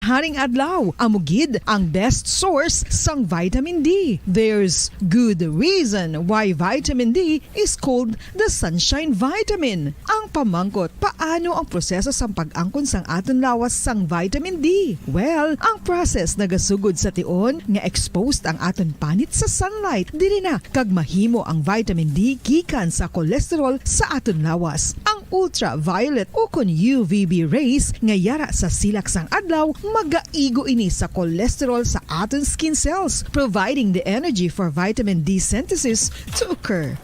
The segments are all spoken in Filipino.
haring adlaw amugid ang best source sang vitamin D. There's good reason why vitamin D is called the sunshine vitamin. Ang pamangkot, paano ang proseso sang pag-angkon sang aton lawas sang vitamin D? Well, ang process nagasugod sa tion nga exposed ang aton panit sa sunlight diri na kag mahimo ang vitamin D gikan sa cholesterol sa aton lawas. Ang ultraviolet o kon UVB rays nga yara sa silak sang adlaw magaigo ini sa cholesterol sa aton skin cells, providing the energy for vitamin D synthesis to occur.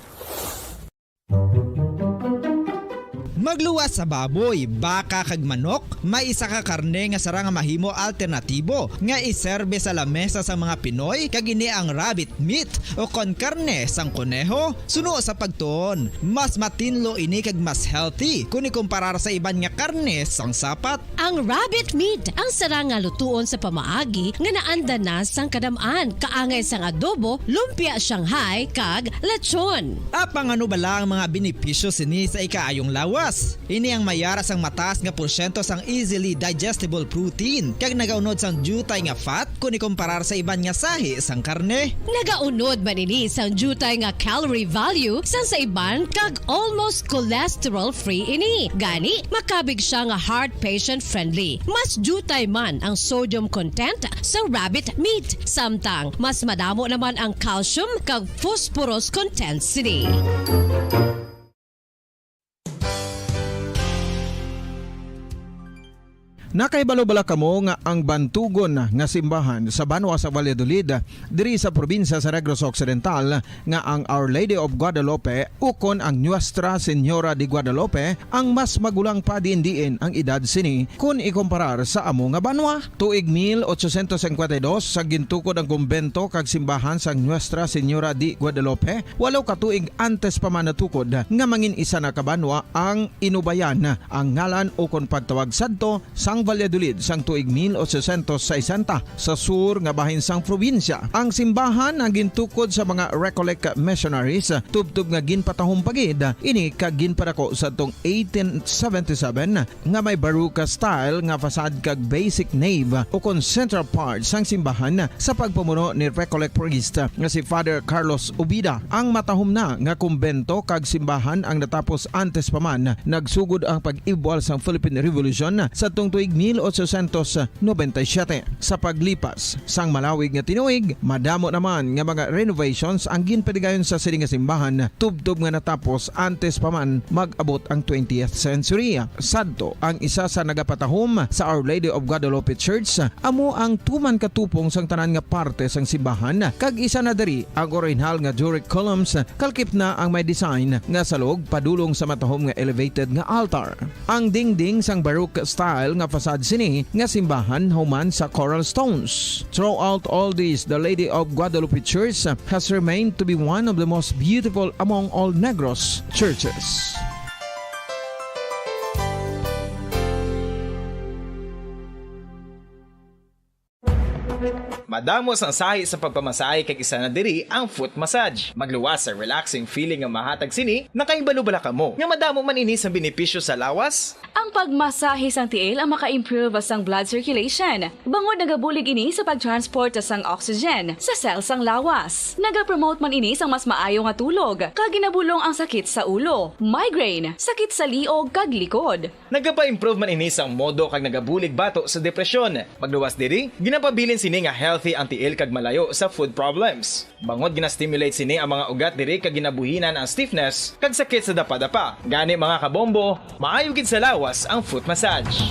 Magluwas sa baboy, baka kag manok, may isa ka karne nga sara nga mahimo alternatibo nga iserbe sa lamesa sa mga Pinoy kag ini ang rabbit meat o kon karne sang kuneho. Suno sa pagtuon, mas matinlo ini kag mas healthy kung ikumparar sa iban nga karne sang sapat. Ang rabbit meat ang sara nga lutuon sa pamaagi nga naanda na sang kadamaan, kaangay sang adobo, lumpia Shanghai kag lechon. Apang ano bala ang mga benepisyo sini sa ikaayong lawas? Ini ang mayara sang mataas nga porsyento sang easily digestible protein kag nagaunod sang jutay nga fat kung ikumparar sa iban nga sahi sang karne. Nagaunod man ini sang jutay nga calorie value sang sa iban kag almost cholesterol free ini. Gani makabig siya nga heart patient friendly. Mas jutay man ang sodium content sa rabbit meat, samtang mas madamo naman ang calcium kag phosphorus content sini. Nakaibalo-bala kamo nga ang bantugon nga simbahan sa Banwa sa Valladolid diri sa probinsya sa Negros Occidental nga ang Our Lady of Guadalupe ukon ang Nuestra Señora de Guadalupe ang mas magulang pa diin ang edad sini kung ikumparar sa amo nga banwa. Tuig 1852 sa gintukod ang kumbento kag simbahan sang Nuestra Señora de Guadalupe, walo ka tuig antes pa man natukod nga mangin isa na kabanwa ang inubayan ang ngalan ukon pagtawag sadto sang Valladolid sang tuig 1860 sa sur nga bahin sang probinsya. Ang simbahan ang gintukod sa mga Recollect missionaries tubtub nga ginpatahong pagid ini kag ginpadako sa tong 1877 nga may baroque style nga fasad kag basic nave o kon central part sang simbahan sa pagpamuno ni Recollect priest nga si Father Carlos Ubida. Ang matahom na nga kumbento kag simbahan ang natapos antes pa man nagsugod ang pag-ibwal sang Philippine Revolution sa tong tuig 1897. Sa paglipas sang malawig nga tinuig, madamo naman nga mga renovations ang ginpadigayon sa sining nga simbahan tubtob nga natapos antes pa man mag-abot ang 20th century. Sadto ang isa sa nagapatahom sa Our Lady of Guadalupe Church, amo ang tuman katupong sang tanan nga parte sang simbahan kag isa na diri ang original nga Doric columns kalkip na ang may design nga salog padulong sa matahom nga elevated nga altar. Ang dingding sang baroque style nga fasad sini nga simbahan human sa coral stones. Throughout all this, the Lady of Guadalupe Church has remained to be one of the most beautiful among all Negros churches. Madamos ang sahi sa pagpamasahe kag isa na diri ang foot massage. Magluwas sa relaxing feeling nga mahatag sini, nakaibalo-bala ka mo. Nga madamo man ini sa benepisyo sa lawas. Ang pagmasahe sang tiil ang maka-improve sang blood circulation. Bangod nagabulig ini sa pagtransport sang oxygen sa cells sang lawas. Nagapromote man ini sang mas maayo nga tulog, kag ginabulong ang sakit sa ulo, migraine, sakit sa liog kag likod. Nagapa-improve man ini sang modo kag nagabulig bato sa depresyon. Magluwas diri, ginapabilin sini nga healthy ang tiil kag malayo sa food problems. Bangod ginastimulate sini ang mga ugat diri kag ginabuhinan ang stiffness kag sakit sa dapa-dapa. Gani mga kabombo, maayo gid sa lawas ang foot massage.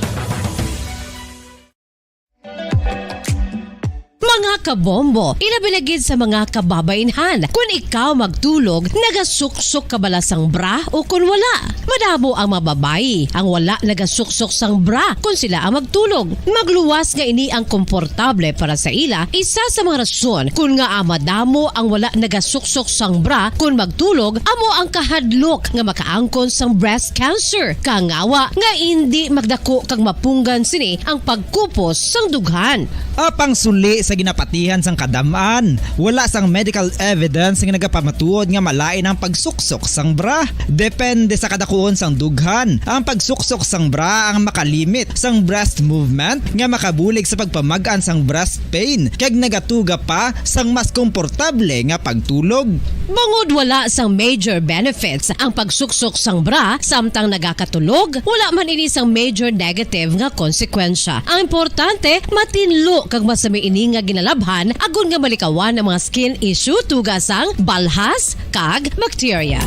Mga kabombo, inabilagid sa mga kababainhan. Kung ikaw magtulog, nagasuksok ka bala sang bra o kung wala. Madamo ang mababayi ang wala nagasuksok sang bra kung sila ang magtulog. Magluwas nga ini ang komportable para sa ila. Isa sa mga rason kung nga madamo ang wala nagasuksok sang bra kung magtulog, amo ang kahadlok nga makaangkon sang breast cancer. Kangawa nga hindi magdako kag mapunggan sini ang pagkupos sang dughan. Apang suli sa ginapatihan sang kadamaan. Wala sang medical evidence nga nagapamatuod nga malain ang pagsuksok sang bra. Depende sa kadakuon sang dughan. Ang pagsuksok sang bra ang makalimit sang breast movement nga makabulig sa pagpamagaan sang breast pain kag nagatuga pa sang mas komportable nga pagtulog. Bangod wala sang major benefits ang pagsuksok sang bra samtang nagakatulog, wala man ini sang major negative nga konsekwensya. Ang importante, matinlo kag masami ini nga ginalabhan agon nga malikawan ang mga skin issue tugas sang balhas kag bacteria.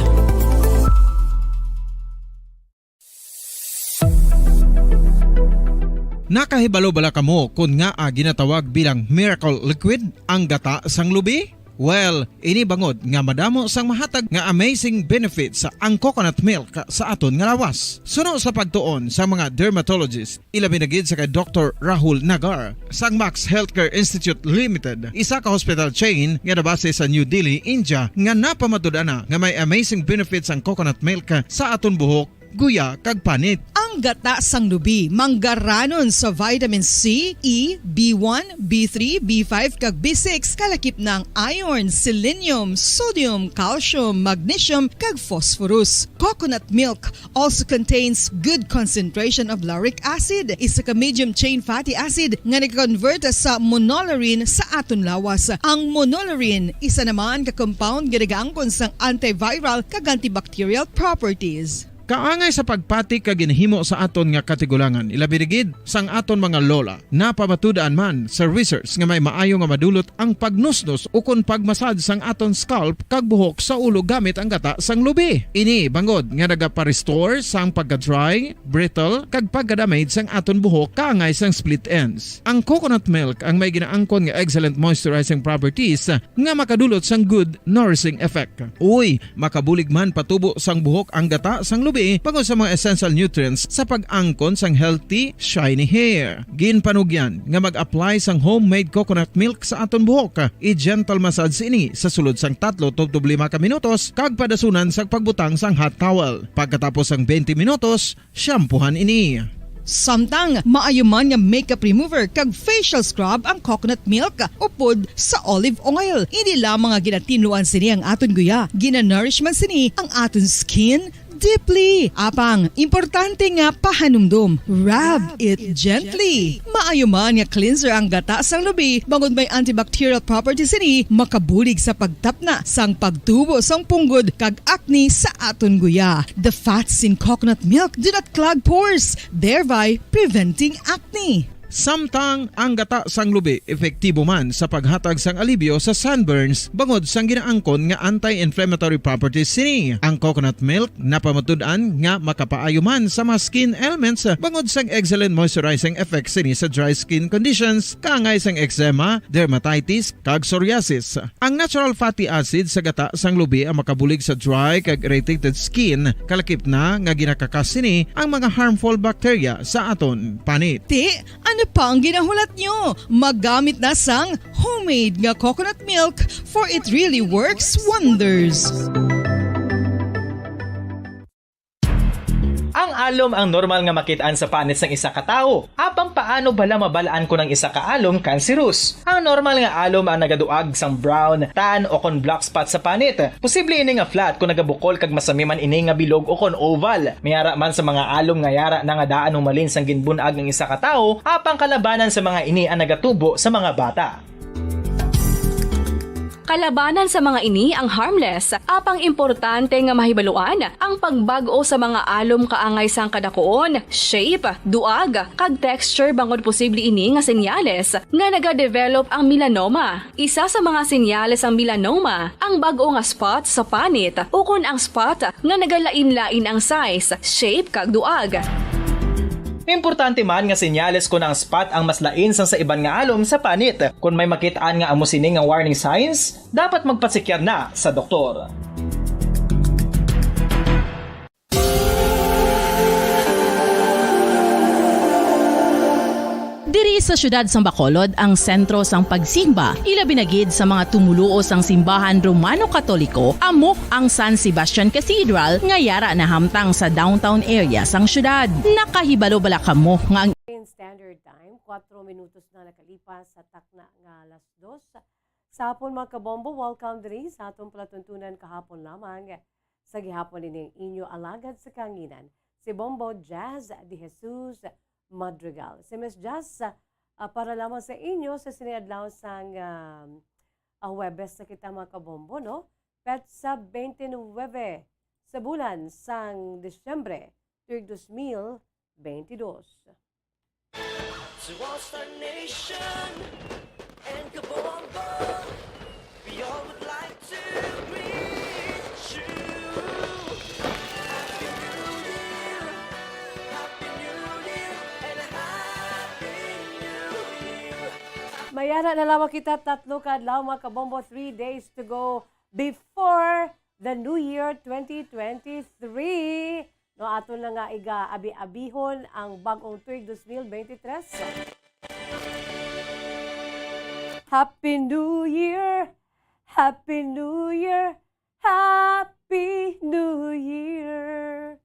Nakahibalo bala kamo kung nga ginatawag bilang miracle liquid ang gata sang lubi? Well, ini bangod nga madamo sang mahatag nga amazing benefits sa ang coconut milk sa aton nga lawas. Suno sa pagtuon sa mga dermatologist, ilabi na gid sa kay Dr. Rahul Nagar sang Max Healthcare Institute Limited, isa ka hospital chain nga nabase sa New Delhi, India, nga napamatud-ana nga may amazing benefits ang coconut milk sa aton buhok, guya kag panit. Ang gata sang lubi manggaranon sa vitamin C, E, B1, B3, B5 kag B6 kalakip ng iron, selenium, sodium, calcium, magnesium kag phosphorus. Coconut milk also contains good concentration of lauric acid, isa ka medium chain fatty acid nga nag-convert sa monolarin sa aton lawas. Ang monolarin isa naman ka compound nga nagaangkon sang antiviral kag antibacterial properties. Kaangay sa pagpati kag ginhimo sa aton nga katigulangan, ilabirigid sang aton mga lola. Napamatudan man sa research nga may maayo nga madulot ang pagnusnos o kon pagmasad sang aton scalp kag buhok sa ulo gamit ang gata sang lubi. Ini bangod nga nagapa-restore sang pagka-dry, brittle kag pagka-damage sang aton buhok kaangay sang split ends. Ang coconut milk ang may ginaangkon nga excellent moisturizing properties nga makadulot sang good nourishing effect. Uy, makabulig man patubo sang buhok ang gata sang lubi pagod sa mga essential nutrients sa pag-angkon sang healthy, shiny hair. Ginpanugyan nga mag-apply sang homemade coconut milk sa aton buhok. I-gentle massage ini sa sulod sang 3 to 5 ka minutos kag padasunan sa pagbutang sang hot towel. Pagkatapos sang 20 minutos, shampoohan ini. Samtang maayo man nga makeup remover kag facial scrub ang coconut milk upod sa olive oil. Hindi lamang nga ginatinluan sini ang aton guya, ginanourishman sini ang aton skin deeply. Apang, importante nga pahanumdum. Rub it gently. Maayo man nga cleanser ang gata sang lubi, bangod may antibacterial properties ini, makabulig sa pagtapna sang pagtubo sang punggod kag acne sa aton guya. The fats in coconut milk do not clog pores, thereby preventing acne. Samtang ang gata sang lubi epektibo man sa paghatag sang alibyo sa sunburns bangod sang ginaangkon nga anti-inflammatory properties sini. Ang coconut milk napamatud-an nga makapaayo man sa mga skin ailments bangod sang excellent moisturizing effects sini sa dry skin conditions kaangay sang eczema, dermatitis kag psoriasis. Ang natural fatty acid sa gata sang lubi ang makabulig sa dry kag irritated skin, kalakip na nga ginakakas sini ang mga harmful bacteria sa aton panit. Ano pa ang ginahulat nyo? Maggamit na sang homemade nga coconut milk for it really works wonders. Ang alom ang normal nga makitaan sa panit sang isa ka tawo. Apang paano bala mabalaan ko ng isa ka alom cancerous? Ang normal nga alom ang nagaduag sang brown, tan o kon black spot sa panit. Posible ini nga flat kung nagabukol kag masami man ini nga bilog o kon oval. Mayara man sa mga alom nga yara na nga daan humalin sang ginbunag ng isa ka tawo, apang kalabanan sa mga ini ang nagatubo sa mga bata. Kalabanan sa mga ini ang harmless, apang importante nga mahibaluan ang pagbago sa mga alom kaangay sang kadakuon, shape, duag, kag texture bangod posible ini nga senyales nga nagadevelop ang melanoma. Isa sa mga senyales ang melanoma, ang bag-o nga spot sa panit o kun ang spot nga nagalain-lain ang size, shape, kag duag. Importante man nga senyales kung ang spot ang mas lain sang sa iban nga alom sa panit. Kung may makitaan nga amo sini nga warning signs, dapat magpasikyar na sa doktor. Diri Sa syudad sang Bacolod, ang sentro sang pagsimba, ilabi na gid sa mga tumuluo sang simbahan Romano-Katoliko, amo ang San Sebastian Cathedral nga yara na hamtang sa downtown area sang syudad. Nakahibalo bala kamo nga ang Standard Time, 4 minutos na nakalipas sa takna nga alas 2. Sa hapon mga kabombo, welcome diri sa atong palatuntunan kahapon lamang. Sa gihapon din inyo alagad sa kanginan, si Bombo Jazz de Jesus Madrigal. Si Miss Jazz, para lamang sa inyo sa siniadlaw sang Huwebes na kita mga kabombo, no? Petsa 29 sa bulan sang Disyembre, 2022. To all Star Nation and Kabombo, we all would like to greet you. Happy New Year, and Happy New Year. Mayara na lamang kita tatlo kadlaw mga kabombo, 3 days to go before the New Year 2023. No, ato na nga iga-abi-abihon ang bagong tuig 2023. Happy New Year! Happy New Year! Happy New Year!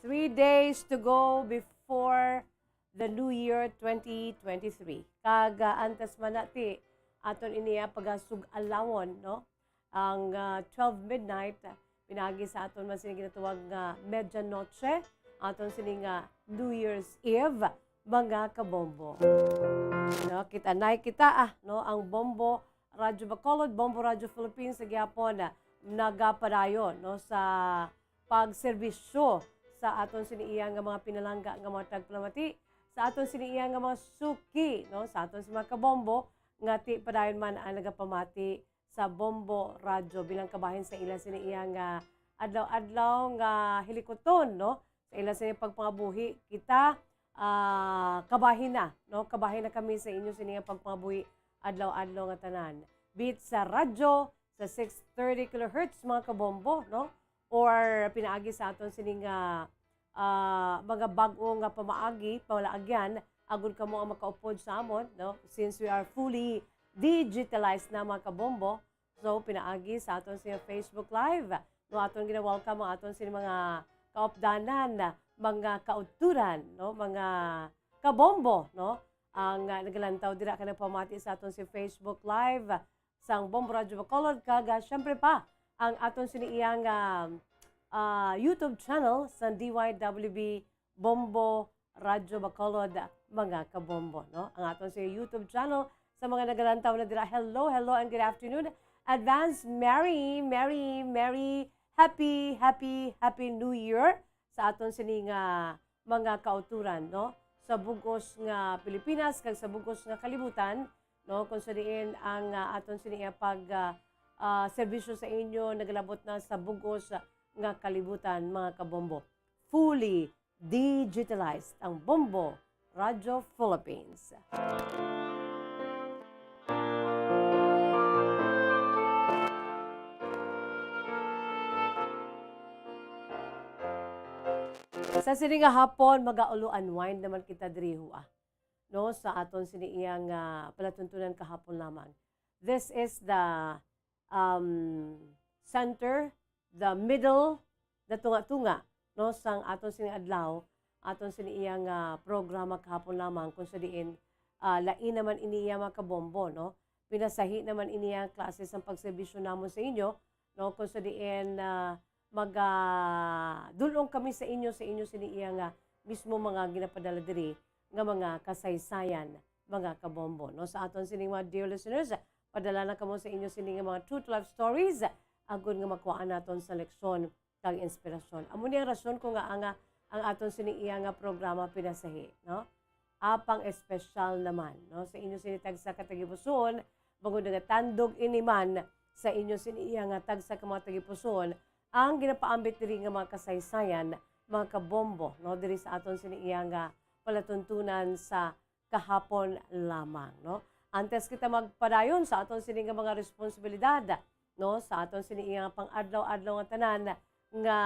Three days to go before the New Year 2023. Kaga-antas man nati aton iniya pagasug-alawon, no? Ang 12 midnight, pinagi sa aton man sining ginatuwag nga medianoche, aton sining New Year's Eve, mga kabombo. No, kita no, ang Bombo Radyo Bacolod, Bombo Radyo Philippines sa gyapon nagapadayon, no, sa pagserbisyo sa aton siniiyang nga mga pinalangga nga mga tagplamati, sa aton siniiyang nga mga suki, no, sa aton si mga kabombo nga ti padayon man ang nagapamati sa Bombo Radyo bilang kabahin sa ila siniiyang adlaw-adlaw nga hilikoton, no, sa ila sa pagpangabuhi kita kabahin na, no, kabahin na kami sa inyo siniyang pagpangabuhi adlaw-adlaw nga tanan. Beat sa radyo sa 630 kHz mga kabombo, no, or pinaagi sa aton sining mga bago nga pamaagi palaagyan agud kamo ang makaupod sa amon, no, since we are fully digitalized na mga kabombo. So pinaagi sa aton sa Facebook Live, no, aton gina-welcome ang aton sa mga kaupdanan, mga kauturan, no, mga kabombo, no, ang nagalantaw dira ka pamati sa aton sa Facebook Live sang Bombo Radyo Bacolod, kaga syempre pa ang aton siniiyang YouTube channel sa DYWB Bombo Radyo Bacolod, mga kabombo, no, ang aton sa YouTube channel. Sa mga nagalantaw na dira, hello and good afternoon. Advance Merry Happy New Year sa aton sining mga kauturan, no, sa bugos nga Pilipinas kag sa bugos nga kalibutan, no, kung sa diin ang aton sining pag serbisyo sa inyo nagalabot na sa bugos nga kalibutan, mga kabombo. Fully digitalized ang Bombo Radyo Philippines. Sa sining hapon, mag-aulo-unwind naman kita diri no, sa aton siniiyang palatuntunan kahapon lamang. This is the center, the middle, the tunga-tunga, no, sang aton sining adlaw, aton siniiyang programa kahapon lamang kung sa diin lain naman iniya mga kabombo, no. Pinasahi naman iniya klase sang pagserbisyo namon sa inyo, no, kung sa diin dulong kami sa inyo siniiya nga mismo mga ginapadala diri nga mga kasaysayan, mga kabombo, no, sa aton sining mga dear listeners, padala na kamo sa inyo sining mga true to life stories agud nga makuhaan naton sa leksyon kag inspirasyon. Amo ni ang rason ko nga ang aton siniiya nga programa pinasahi, no, apang espesyal naman, no, sa inyo sinitag sa katagipuson bangod nga tandog iniman sa inyo siniiya nga tagsa ka mga tagipuson ang ginapaambit diri nga mga kasaysayan, mga kabombo, no, diri sa aton siniiya nga palatuntunan sa kahapon lamang, no. Antes kita magpadayon sa aton sini nga mga responsibilidad, no, sa aton siniiya nga pang-adlaw-adlaw nga tanan, nga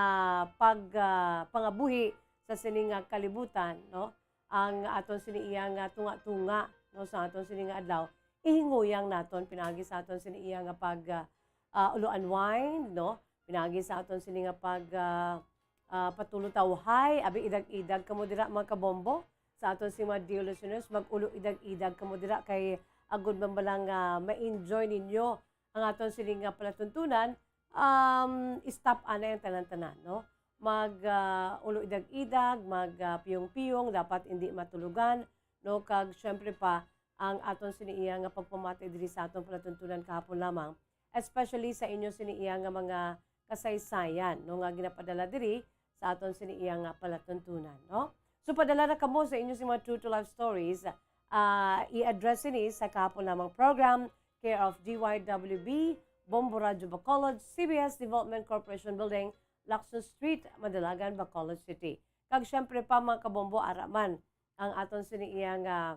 pangabuhi sa sining nga kalibutan, no? Ang aton sini iya nga tunga-tunga, no, sa aton sini nga adlaw, ihinguyang naton pinagi sa aton sini iya nga pag ulo unwind, no? Pinagi sa aton sini nga pag patulo tawhay, abi idag-idag kamo dira mga kabombo. Sa aton si mga dear listeners, mag-ulo idag-idag kamo dira kay agud mambalang ma-enjoy ninyo ang aton sini nga palatuntunan. Stop ana yung tanan-tanan, no? Ulo idag-idag, piyong-piyong, dapat hindi matulugan, no? Kag syempre pa ang aton siniiya nga pagpamati diri sa aton palatuntunan kahapon lamang, especially sa inyo siniiya nga mga kasaysayan, no, nga ginapadala diri sa aton siniiya nga palatuntunan, no? So padala na kamo sa inyo si mga True to Life Stories, i-address ini sa kahapon lamang program, care of DYWB, Bombo Radio Bacolod, CBS Development Corporation Building, Lacson Street, Madalagan, Bacolod City. Kag syempre pa mga kabombo araman ang aton siniiyang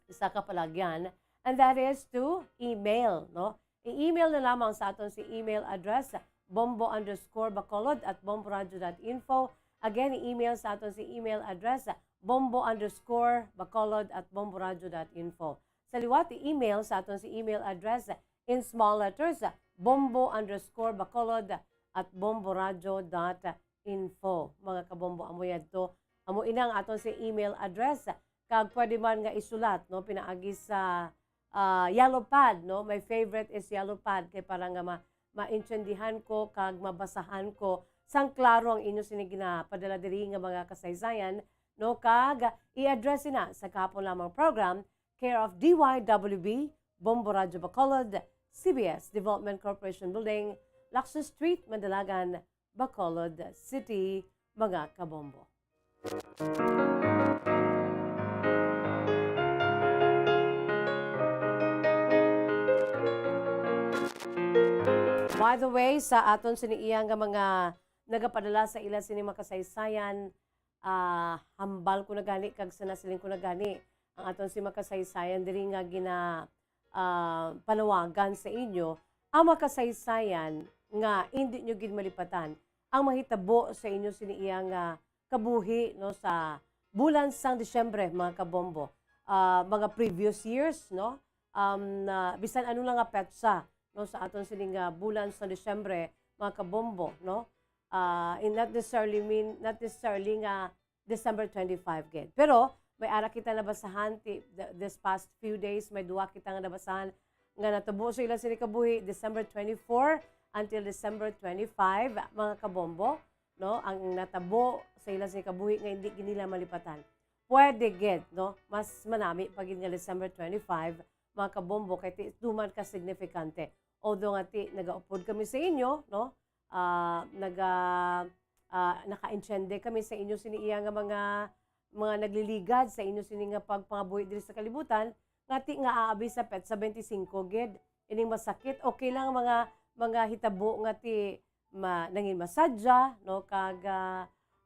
isa ka palagyan, and that is to email, no? I-email na lamang sa aton si email address bombo_bacolod@bomboradio.info. Again, i-email sa aton si email address bombo_bacolod@bomboradio.info. Sa liwat, i-email sa aton si email address in small letters, bombo_bacolod@bomboradio.info. Mga kabombo, amo yadto. Amo inang aton si email address. Kag pwede man nga isulat, no, pinaagi sa yellow pad, no. My favorite is yellow pad kay para nga maintindihan ko kag mabasahan ko sang klaro ang inyo sinigina padala diri nga mga kasaysayan, no, kag i-address na sa kahapon lamang program, care of DYWB, Bombo Radio Bacolod, CBS Development Corporation Building, Lacson Street, Mandalagan, Bacolod City, mga kabombo. By the way, sa aton siniiyang nga mga nagapadala sa ila sini makasaysayan, hambal ko na gani, kag sanasiling ko na gani, ang aton si makasaysayan, diri nga gina panawagan sa inyo, ang makasaysayan nga hindi nyo gid malipatan, ang mahitabo sa inyo siniiyang kabuhi, no, sa bulan sang Disyembre, mga kabombo. Mga previous years, no, bisan ano lang nga petsa, no, sa aton sining bulan sa Disyembre, mga kabombo, no, not necessarily nga December 25 gid. Pero may ara kita nabasahan this past few days, may duwa kita nga nabasahan nga natabo sa ilang sinikabuhi December 24 until December 25, mga kabombo, no, ang natabo sa ilang sinikabuhi nga hindi nila malipatan. Pwede gid, no, mas manami pag nga December 25, mga kabombo, kay duman ka signifikante. Although nga nagaupod kami sa inyo, no, naka-enchende kami sa inyo siniiya nga mga nagliligad sa inyo sini nga pagpangabuhi diri sa kalibutan, ngati nga aabi sa pet sa 25 gid ining masakit. Okay lang mga hitabo ngati nangin masadya, no, kag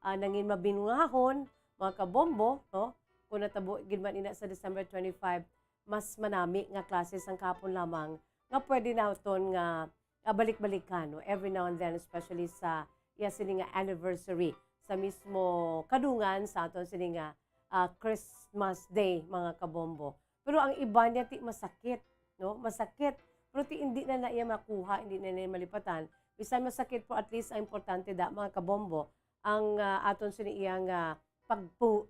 nangin mabinungahon, mga kabombo, no, kung natabo gid man ina sa December 25, mas manami nga klase sang kapon lamang nga pwede naton nga balik-balikan, no, every now and then, especially sa sini nga anniversary sa mismo kadungan sa aton sini nga Christmas Day, mga kabombo. Pero ang iba niya masakit, no? Masakit. Pero hindi na iya makuha, hindi na niya malipatan. Bisan masakit po, at least ang importante mga kabombo, ang aton sini iyang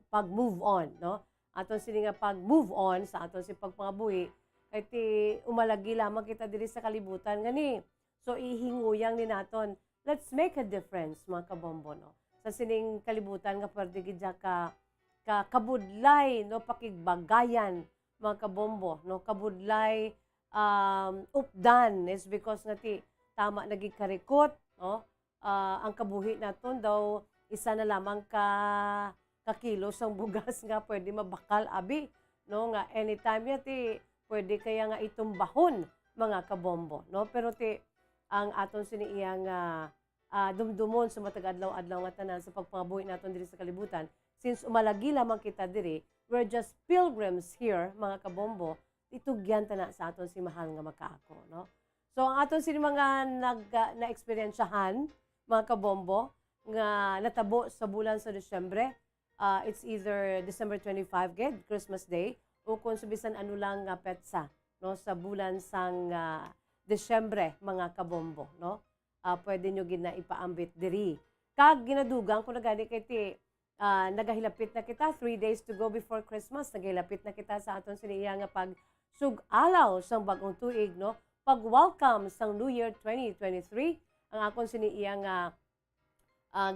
pag-move on, no? Aton sini nga pag-move on sa aton si pagpangabuhi, kay umalagi lamang kita diri sa kalibutan ngani. So ihinguyang ni naton, let's make a difference, mga kabombo, no? Sa sining kalibutan nga pwede gid ka kabudlay, no, pakigbagayan, mga kabombo, no, kabudlay updan is because ngati tama naging karikot, no, ang kabuhi naton daw isa na lamang kakilo sang bugas nga pwede mabakal abi, no, nga anytime yati pwede kaya nga itumbahon, mga kabombo, no. Pero ang aton siniiyang dumdumon sa matag adlaw-adlaw nga tanan sa pagpangabuhi naton diri sa kalibutan, since umalagi lamang kita diri, we're just pilgrims here, mga kabombo, itugyan tana sa aton si mahal nga makaako, no. So ang aton sini mga na-eksperyensyahan, mga kabombo, nga natabo sa bulan sa Disyembre. It's either December 25, gid, Christmas Day, o kung subisan ano lang nga petsa, no, sa bulan sang Disyembre, mga kabombo, no? Pwede nyo gina ipaambit diri. Kag ginadugang kung nagani kay ti nagahilapit na kita 3 days to go before Christmas, nagahilapit na kita sa aton siniya nga pag sug-alaw sang bagong tuig, no? Pag-welcome sang New Year 2023, ang akon siniya nga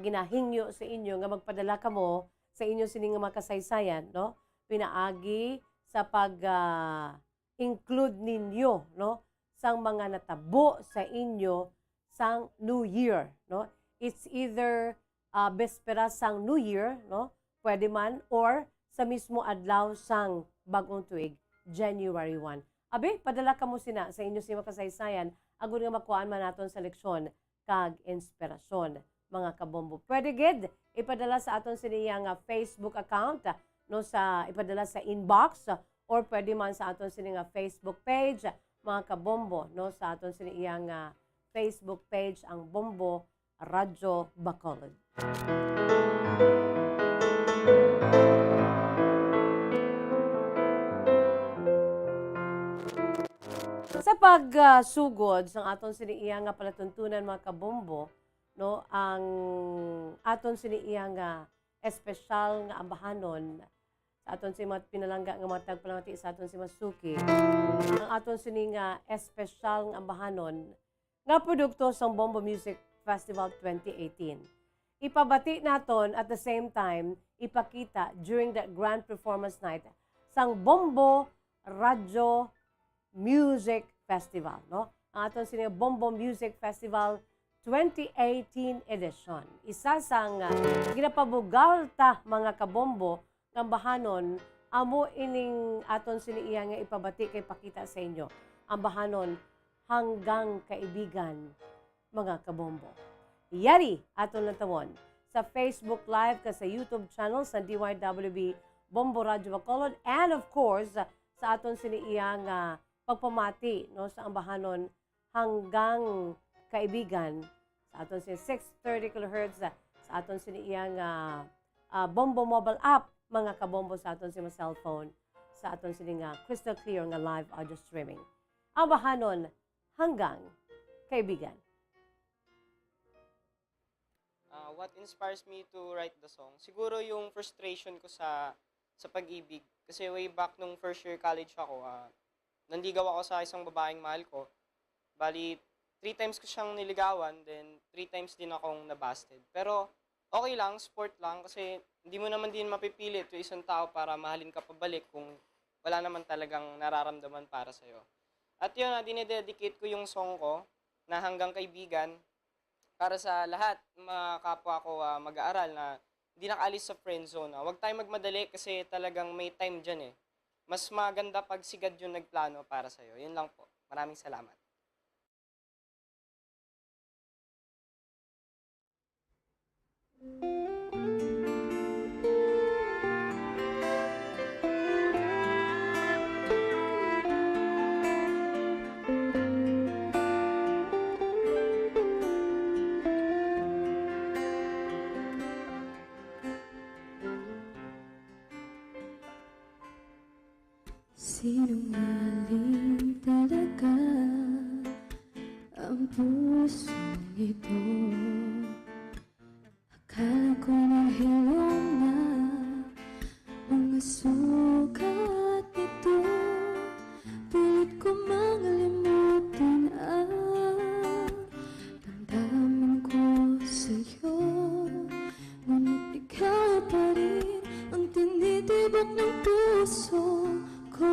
ginahingyo sa inyo nga magpadala kamo sa inyo sini nga makasaysayan, no? Pinaagi sa pag-include ninyo, no, sang mga natabo sa inyo sang New Year, no? It's either bespera sang New Year, no? Pwede man, or sa mismo adlaw sang bagong tuig, January 1. Abi, padala kamo sina sa inyo sini makasaysayan, agud nga makuhaan man naton sa leksyon kag inspirasyon, mga kabombo. Pwede gid ipadala sa aton siniya nga Facebook account, no, sa ipadala sa inbox, or pwede man sa aton siniya nga Facebook page, mga kabombo, no, sa aton siniya nga Facebook page ang Bombo Radyo Bacolod. Sa pagsugod sa aton siniya nga palatuntunan, mga kabombo, no, ang aton siniya nga espesyal nga ambahanon sa aton si mga pinalangga nga mga tagpalamati sa aton si Masuki, ang aton sini nga espesyal nga ambahanon nga produkto sang Bombo Music Festival 2018. Ipabati naton at the same time ipakita during the grand performance night sang Bombo Radyo Music Festival, no? Ang aton sini Bombo Music Festival 2018 edition. Isa sang ginapabugal ta, mga kabombo, ng bahanon, amo ining aton siniiya nga ipabati kay pakita sa inyo. Ang bahanon, hanggang kaibigan, mga kabombo. Yari aton natawon sa Facebook Live ka sa YouTube channel sa DYWB Bombo Radyo Bacolod, and of course sa aton siniiya nga pagpamati, no, sa ambahanon hanggang kaibigan sa aton si 630 kHz sa aton siniyang Bombo mobile app, mga kabombo, sa aton si cellphone, sa aton sini nga crystal clear nga live audio streaming. Ambahanon hanggang kaibigan. What inspires me to write the song? Siguro yung frustration ko sa pag-ibig. Kasi way back nung first year college ako, nanligaw ako sa isang babaeng mahal ko. Bali, 3 times ko siyang niligawan, then 3 times din akong nabasted. Pero okay lang, sport lang, kasi hindi mo naman din mapipilit yung isang tao para mahalin ka pabalik kung wala naman talagang nararamdaman para sa'yo. At yun, dinededicate ko yung song ko na Hanggang Kaibigan para sa lahat, mga kapwa ko mag-aaral na hindi nakaalis sa friend zone. Huwag tayong magmadali kasi talagang may time dyan eh. Mas maganda pag sigad yung nagplano para sa'yo. Yun lang po. Maraming salamat. Sinungaling talaga ang pusong ito. Akala ko nang hilong na mga sugat nito. Pilit ko makalimutan ang damdamin ko sa'yo. Ngunit ikaw pa rin ang tinitibok ng puso ko.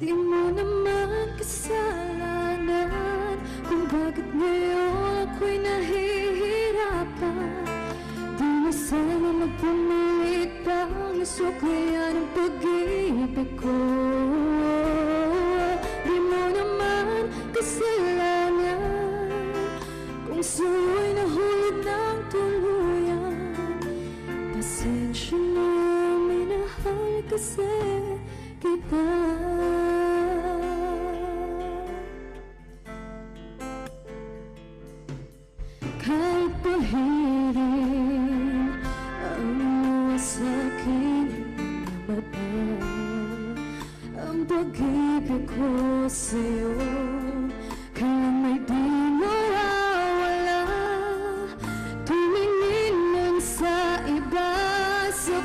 Di mo naman kasalanan kung bakit ngayon ako'y nahihirapan. Di na sana magpumilit pang nasuklayan ang pag-ibig ko. Di mo naman kasalanan kung sa'yo'y nahulog ng tuluyan. Pasensya na, minahal kasi kita.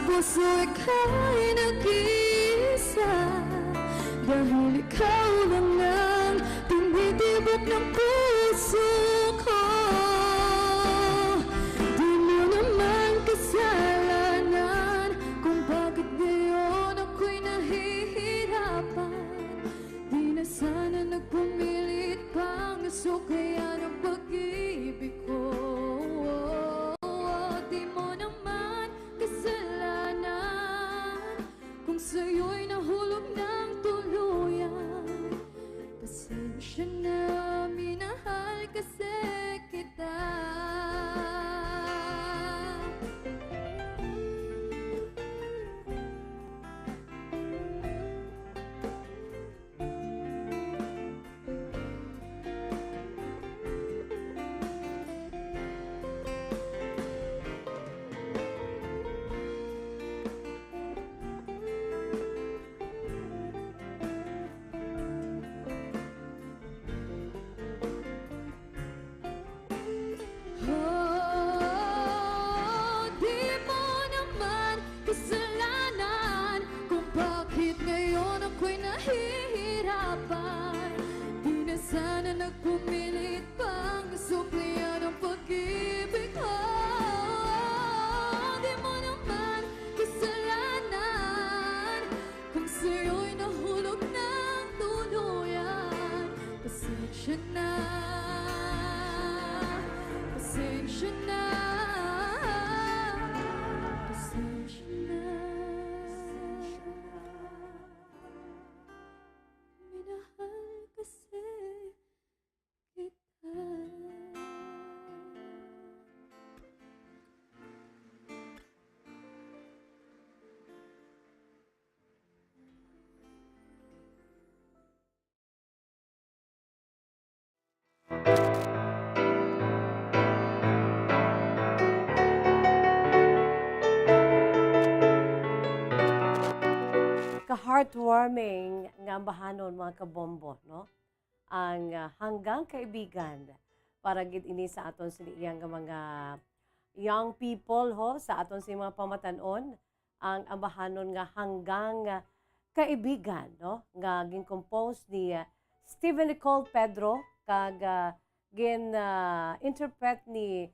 puso ika'y nag-iisa, dahil ikaw lang ang tinitibok ng puso ko. Di mo naman kasalanan kung bakit ngayon ako'y nahihirapan. Di na sana nagpumilit pang sukayan ang pag-ibig ko. Di mo naman kasalanan kung sa'yo'y nahulog ng tuluyan. Pasensya na, minahal kasi kita. Di mo naman kasalanan kung bakit ngayon ako'y nahihirapan. Di na sana nagpumilit pang suklian ang pag-ibig ko. Di mo naman kasalanan kung sa'yo'y nahulog ng tuluyan. Pasensya na, pasensya na, pasensya na. Minahal kasi kita. Ka-heartwarming nga ambahanon mga kabombo, no? Ang hanggang kaibigan para gid ini sa aton siniyang nga mga young people ho sa aton sa mga pamatanon ang ambahanon nga hanggang kaibigan, no? Nga gin-compose ni Stephen Nicole Pedro kag gin-interpret ni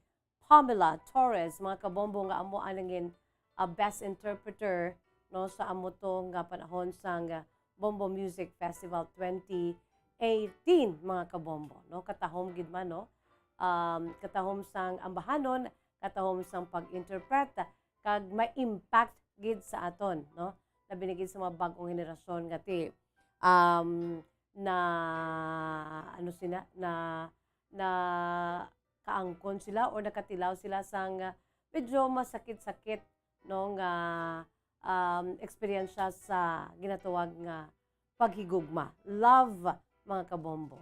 Pamela Torres, mga kabombo nga amo anangin best interpreter no sa amo to nga panahon sang Bombo Music Festival 2018 mga kabombo, no? Katahom gid man, no? Katahom sang ambahanon, katahom sang pag-interpret kag may impact gid sa aton, no? Labi na gid sa mga bagong henerasyon nga ti na ano sila na kaangkon sila o nakatilaw sila sang medyo masakit-sakit no nga eksperyensya sa ginatawag nga paghigugma. Love, mga kabombo.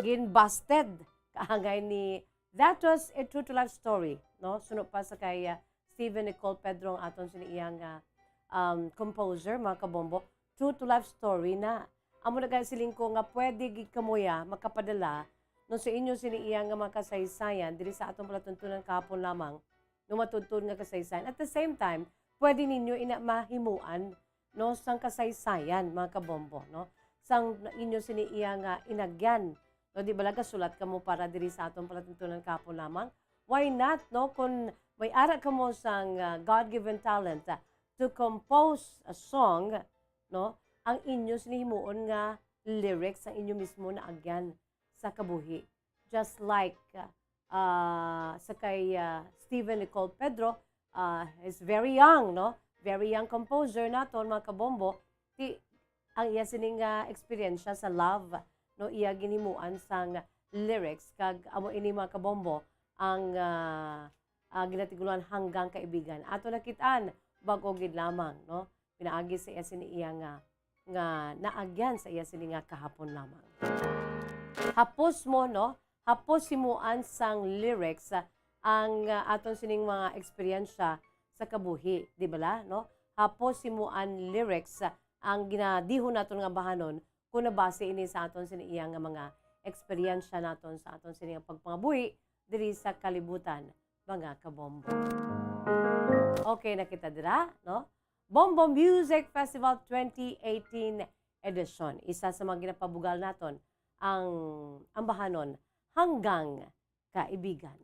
Gin-busted kaangay ni That Was a True to Life Story, no? Sunod pa sa kay Stephen Nicole Pedro ang aton siniyang composer, mga kabombo. True to Life Story na. Amo na kaya siling ko nga pwede gid kamuya makapadala no sa inyo siniyang nga mga kasaysayan diri sa atong palatuntunan kahapon lamang no matuntun nga kasaysayan. At the same time, pwede ninyo mahimuan no sang kasaysayan mga kabombo, no? Sang inyo siniiya nga inagyan, no? Di balaga sulat kamo para diri sa atong palatuntunan kahapon lamang. Why not, no? Kung may ara kamo sang God-given talent to compose a song, no? Ang inyo sinihimuon nga lyrics ang inyo mismo na agyan sa kabuhi. Just like sa kay Stephen Nicole Pedro, is very young, no? Very young composer naton mga kabombo. Ang iya sining experience sa love, no? Iya ginimuan sang lyrics kag amo ini mga kabombo ang ginatiguluhan hanggang kaibigan. Ato nakitaan bago gid lamang, no? Pinaagi sa iya sini iya nga naagyan sa iya sini nga kahapon lamang. Hapos mo, no? Hapos simuan sang lyrics ang aton sining mga eksperyensya sa kabuhi, di ba no? Hapos simuan lyrics ang ginadihon naton nga bahanon kung nabase ini sa aton siniya nga mga eksperyensya naton sa aton sining pagpangabuhi diri sa kalibutan, mga kabombo. Okay na kita dira, no? Bombo Music Festival 2018 edition. Isa sa mga ginapabugal naton ang ambahanon hanggang kaibigan.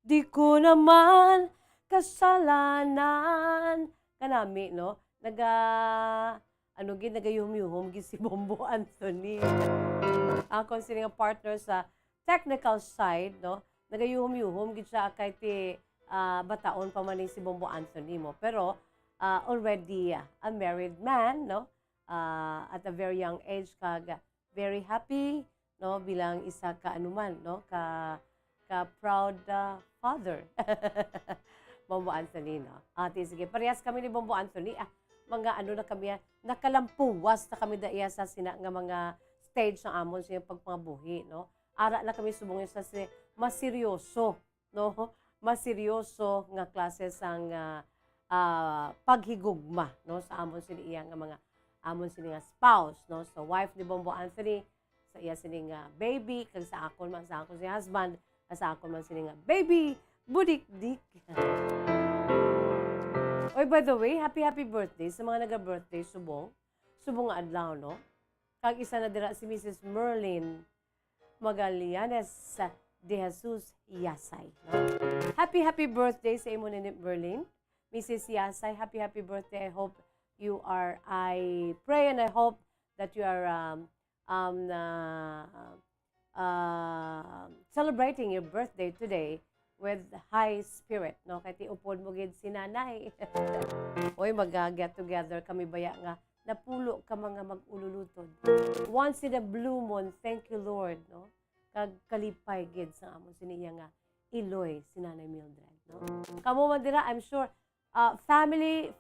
Di ko naman kasalanan kanami, no? Nagayuhum-yuhum gid si Bombo Anthony. Ako sila nga partner sa technical side, no? Nagayuhum-yuhum gid siya kay ti bataon pa man ni si Bombo Anthony mo. Pero already a married man, no? At a very young age kag very happy, no? Bilang isa ka anuman, no? Ka proud father. Bombo Anthony, no? Sige, parehas kami ni Bombo Anthony. Mga ano na kami, nakalampuwas na kami daiya sa sina nga mga stage ng amon sa pagpangabuhi, no? Ara na kami subong sa maseryoso, no? Maseryoso nga klase sang paghigugma, no? Sa amon sini iya nga mga amon sini nga spouse, no? Sa wife ni Bombo Anthony, sa iya sini nga baby, kag sa akon man sa akon si husband, sa akon man sini nga baby, budik-dik. Oy, by the way, happy birthday sa mga naga-birthday subong nga adlaw, no? Kag isa na dira si Mrs. Merlin Magallanes de Jesus Yasay, no? Happy birthday sa imo ni Merlin. Mrs. Yasay, happy birthday. I pray and I hope that you are celebrating your birthday today with high spirit, no? Kay ti upod mo gid si nanay. Oy, mag-get together kami baya nga napulo ka mga mag-ululutod. Once in a blue moon, thank you Lord, no? Kag kalipay gid sa amon siniya nga Iloy si Nanay Mildred, no? Kamo man dira, I'm sure family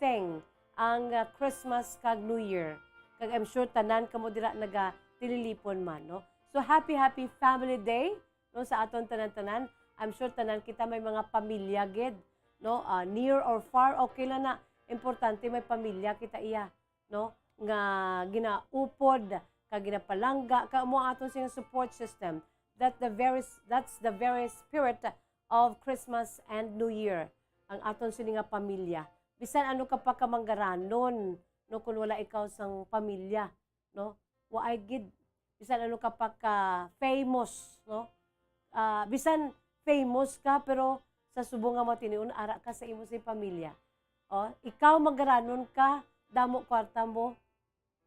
thing ang Christmas kag New Year. Kag I'm sure tanan kamo dira naga tililipon man, no? So happy family day, no, sa aton tanan-tanan. I'm sure tanan kita may mga pamilya gid, no? Near or far, okay lang na. Importante may pamilya kita iya, no? Nga ginaupod, kag ginapalangga, ka mo aton sing support system. That's the very spirit of Christmas and New Year. Ang aton sini nga pamilya. Bisan ano ka pa kamanggaranon, no, kung wala ikaw sang pamilya, no? Waay gid. Bisan ano ka pa ka famous, no? Bisan famous ka pero sa subong nga matiniun ara ka sa imo sa pamilya. Ikaw manggaranon ka, damo kwarta mo,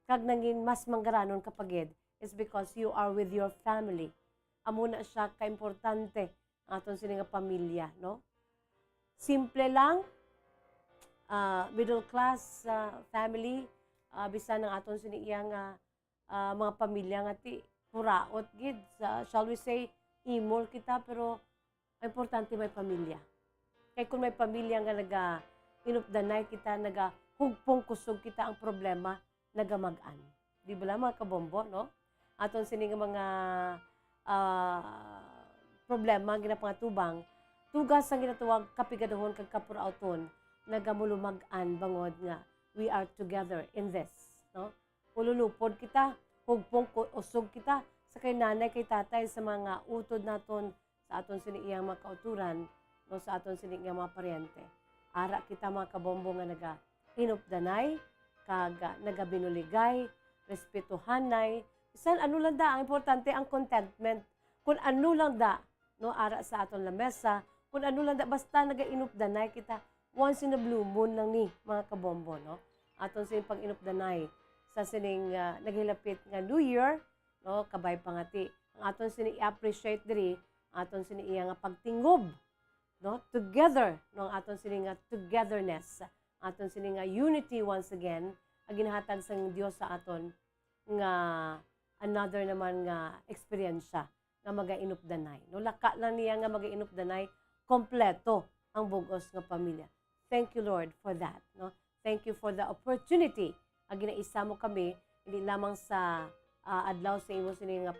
kag nangin mas manggaranon ka pagid. It's because you are with your family. Amo na siya ka-importante ang aton sini nga pamilya, no? Simple lang, middle class family, bisan ang aton sini iya nga mga pamilya nga ti puraot gid, shall we say imol kita, pero importante may pamilya. Kaya kung may pamilya nga inupdanay kita, hugpong kusog kita ang problema, nagamagan. Di ba lang mga kabombo, no? Aton sini nga mga problema, ginapangatubang, tugas ang ginatuwag kapigadahon kag kapurauton, nagamulumagan bangod nga, we are together in this, no? Ululupod kita, hugpong usog kita, sa kay nanay, kay tatay, sa mga utod naton, sa aton siniiyang mga kauturan, no, sa aton siniiyang mga paryente. Ara kita mga kabombo nga inupdanay, kag nagabinuligay, respetuhanay, bisan ano lang da, ang importante ang contentment. Kung ano lang da, no, ara sa aton lamesa, kung ano lang da, basta inupdanay kita, once in a blue moon lang ni mga kabombo, no? Aton sining pag-inupdanay sa sining naghilapit nga New Year, no, kabay pangati. Ang aton sining i-appreciate diri, aton sini iya nga pagtingob, no, together, no, aton sini nga togetherness, aton sini nga unity once again, ang ginahatag sang Dios sa aton nga another naman nga eksperyensya nga maga-inupdanay, no? Laka lang niya nga maga-inupdanay, kompleto ang bugos nga pamilya. Thank you Lord for that, no? Thank you for the opportunity ang ginaisa mo kami, hindi lamang sa adlaw sa imo sini nga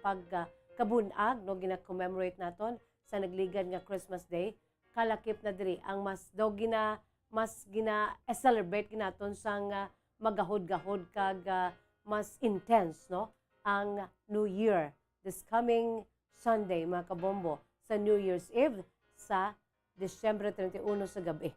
kabunag, no, gina-commemorate naton sa nagligad nga Christmas Day, kalakip na diri ang mas gina-celebrate ginaton sang magahod-gahod kag mas intense, no, ang New Year this coming Sunday mga kabombo, sa New Year's Eve sa Disyembre 31 sa gabi.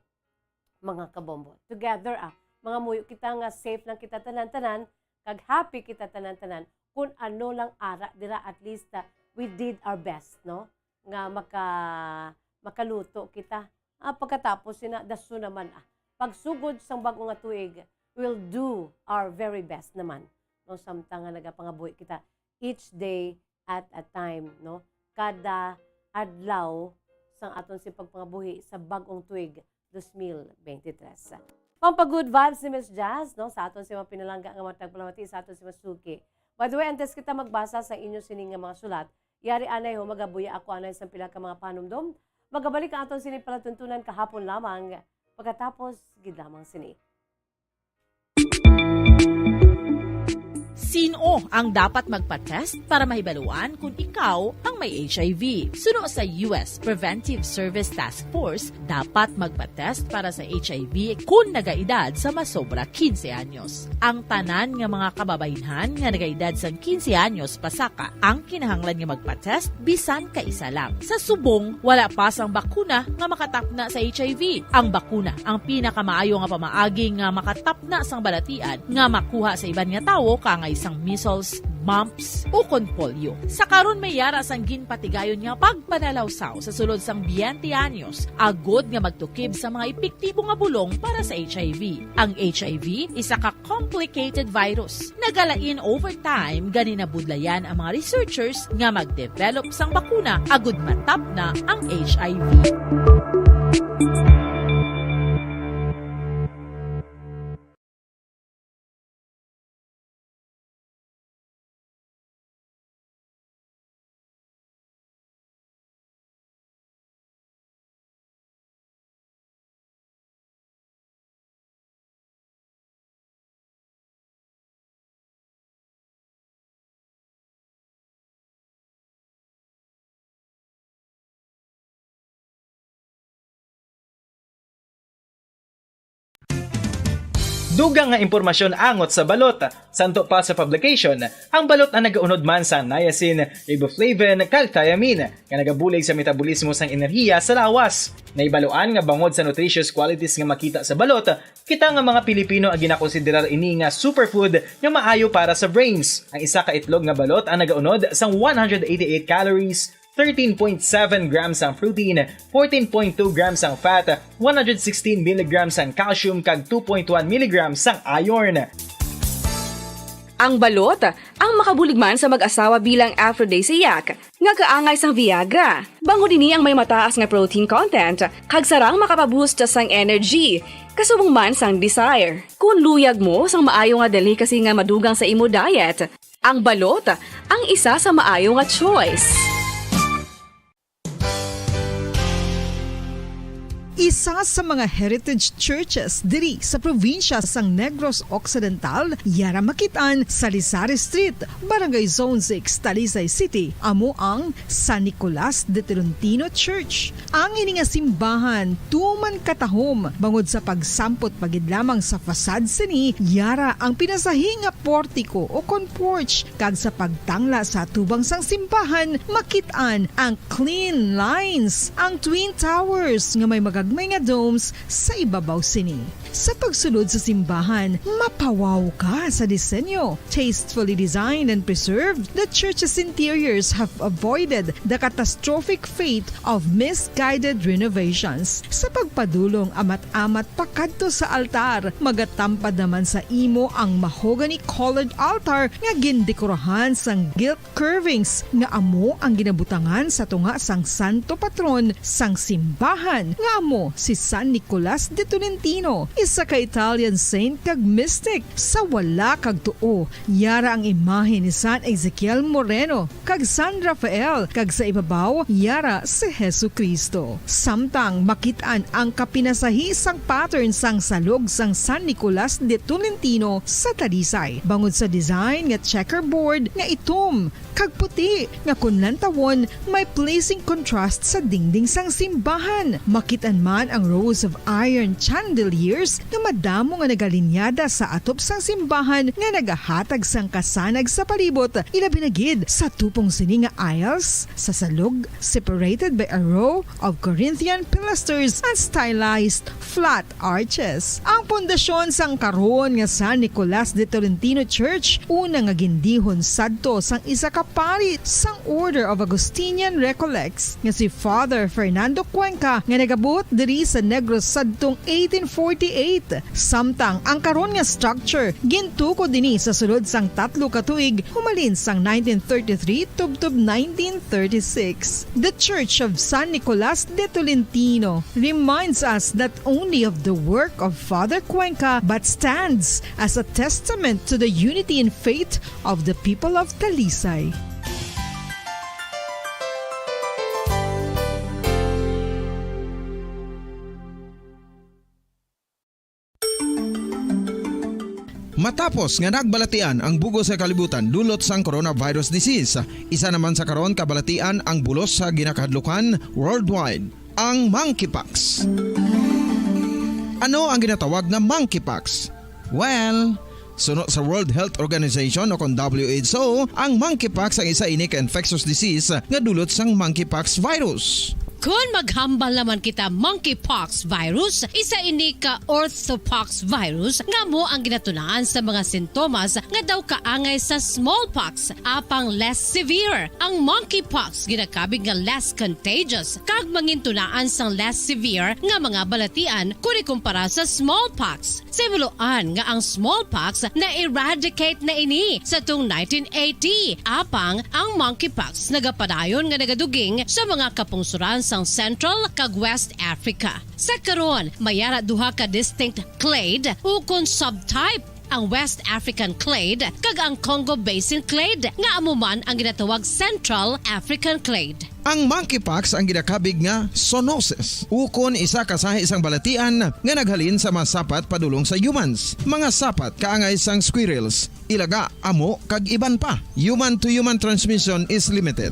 Mga kabombo. Together mga muyo kita nga safe lang kita tanan-tanan, kag happy kita tanan-tanan, kung ano lang ara dira at least we did our best, no? Nga makaluto kita. Pagkatapos daso naman pagsugod sang bago nga tuig, we'll do our very best naman. No, samtang nga nagapangabuhi kita each day at a time, no? Kada adlaw sang aton si pagpangabuhi sa bagong tuig 2023. Pampag-good vibes ni Miss Jazz, no? Sa aton si mga pinalangga nga matagpalamati, sa aton si Masuki. By the way, antes kita magbasa sa inyo sining nga mga sulat, yari anay ho, magabuya ako anay sa pila ka mga panumdom. Magabalik ang aton sini palatuntunan kahapon lamang, pagkatapos gid lamang sini. Sino ang dapat magpa-test para mahibaluan kung ikaw ang may HIV? Suno sa US Preventive Service Task Force, dapat magpa-test para sa HIV kung nagaedad sa masobra 15 anyos. Ang tanan nga mga kababaynhan nga nagaedad sa 15 anyos pasaka ang kinahanglan nga magpa-test bisan ka isa lang. Sa subong, wala pa sang bakuna nga makatapna sa HIV. Ang bakuna ang pinakamaayo nga pamaagi nga makatapna sang balatian nga makuha sa iban nga tawo kangay sang measles, mumps, o kon polio. Sa karon may yara sang ginpatigayon nga pagpanalawsaw sa sulod sang 20 anyos, agod nga magtukib sa mga epektibo nga bulong para sa HIV. Ang HIV isa ka complicated virus. Nagalain over time gani nabudlayan ang mga researchers nga magdevelop sang bakuna agod matapna ang HIV. Dugang nga impormasyon angot sa balot. Santo pa sa publication, ang balot na nagaunod man sa niacin, riboflavin, kag thiamine, nga nagabulig sa metabolismo sang enerhiya sa lawas. Naibaluan nga bangod sa nutritious qualities nga makita sa balot, kita nga mga Pilipino ang ginakonsiderar ini nga superfood nga maayo para sa brains. Ang isa ka itlog nga balot ang nagaunod sang 188 calories, 13.7 grams ang protein, 14.2 grams ang fat, 116 mg ang calcium kag 2.1 mg ang iron. Ang balot, ang makabulig man sa mag-asawa bilang aphrodisiac, nga kaangay sang Viagra. Bango dini ang may mataas nga protein content, kag sarang makapaboost sang energy, kasubong man sang desire. Kung luyag mo sang maayo nga delicacy nga madugang sa imo diet, ang balot, ang isa sa maayo nga choice. Isa sa mga heritage churches diri sa probinsya sang Negros Occidental, yara makitaan sa Lisari Street, Barangay Zone 6, Talisay City, amo ang San Nicolas de Tolentino Church. Ang ini nga simbahan tuman katahom bangod sa pagsampot pagid lamang sa fasad sini, yara ang pinasahi nga portico o kon porch, kag sa pagtangla sa tubang sang simbahan makitaan ang clean lines, ang twin towers nga may magagmay nga domes sa ibabaw sini. Sa pagsulod sa simbahan, mapawaw ka sa disenyo. Tastefully designed and preserved, the church's interiors have avoided the catastrophic fate of misguided renovations. Sa pagpadulong amat-amat pakadto sa altar, magatampad naman sa imo ang mahogany colored altar nga gindekorahan sang gilt curvings nga amo ang ginabutangan sa tunga sang santo patron sang simbahan nga amo si San Nicolas de Tolentino, isa ka Italian saint kag mystic. Sa wala kag tuo, yara ang imahe ni San Ezekiel Moreno kag San Rafael, kag sa ibabaw yara si Jesucristo. Samtang makitaan ang kapinasahi sang pattern sang salog sang San Nicolas de Tolentino sa Talisay, bangod sa design nga checkerboard nga itom kag puti nga kunlantawon may pleasing contrast sa dingding sang simbahan. Makitaan man ang rows of iron chandeliers programs nga madamo nga nagalinyada sa atop sang simbahan nga nagahatag sang kasanag sa palibot, ilabi na gid sa tupong sini nga aisles sa salog separated by a row of Corinthian pilasters and stylized flat arches. Ang pundasyon sang karon nga San Nicolas de Tolentino Church una nga gindihon sadto sang isa ka pari sang Order of Augustinian Recollects nga si Father Fernando Cuenca nga nagabot diri sa Negros sadtong 1848. Samtang ang karon nga structure gintuko dinhi sa sulod sang 3 ka tuig humalin sang 1933 tubtob 1936. The Church of San Nicolas de Tolentino reminds us not only of the work of Father Cuenca but stands as a testament to the unity and faith of the people of Talisay. Matapos nga nagbalatian ang bugos sa kalibutan dulot sang coronavirus disease, isa naman sa karon kabalatian ang bulos sa ginakahadlukan worldwide, ang monkeypox. Ano ang ginatawag na monkeypox? Well, sunod sa World Health Organization o kung WHO, ang monkeypox ang isa ini ka infectious disease nga dulot sang monkeypox virus. Kung maghambal naman kita monkeypox virus, isa ini ka orthopox virus nga mo ang ginatunaan sa mga sintomas nga daw kaangay sa smallpox, apang less severe. Ang monkeypox ginakabig nga less contagious kag mangintunaan sang less severe nga mga balatian kung ikumpara sa smallpox. Simuloan nga ang smallpox na eradicate na ini sa tung 1980, apang ang monkeypox nagapadayon nga nagaduging sa mga kapungsuran sang Central kag West Africa. Sa karon, mayara duha ka distinct clade ukon subtype, ang West African clade kag ang Congo Basin clade nga amuman ang ginatawag Central African clade. Ang monkeypox ang ginakabig nga zoonosis. Ukon isa ka sa isang balatian nga naghalin sa mga sapat padulong sa humans. Mga sapat kaangay sang squirrels, ilaga, amo kag iban pa. Human to human transmission is limited.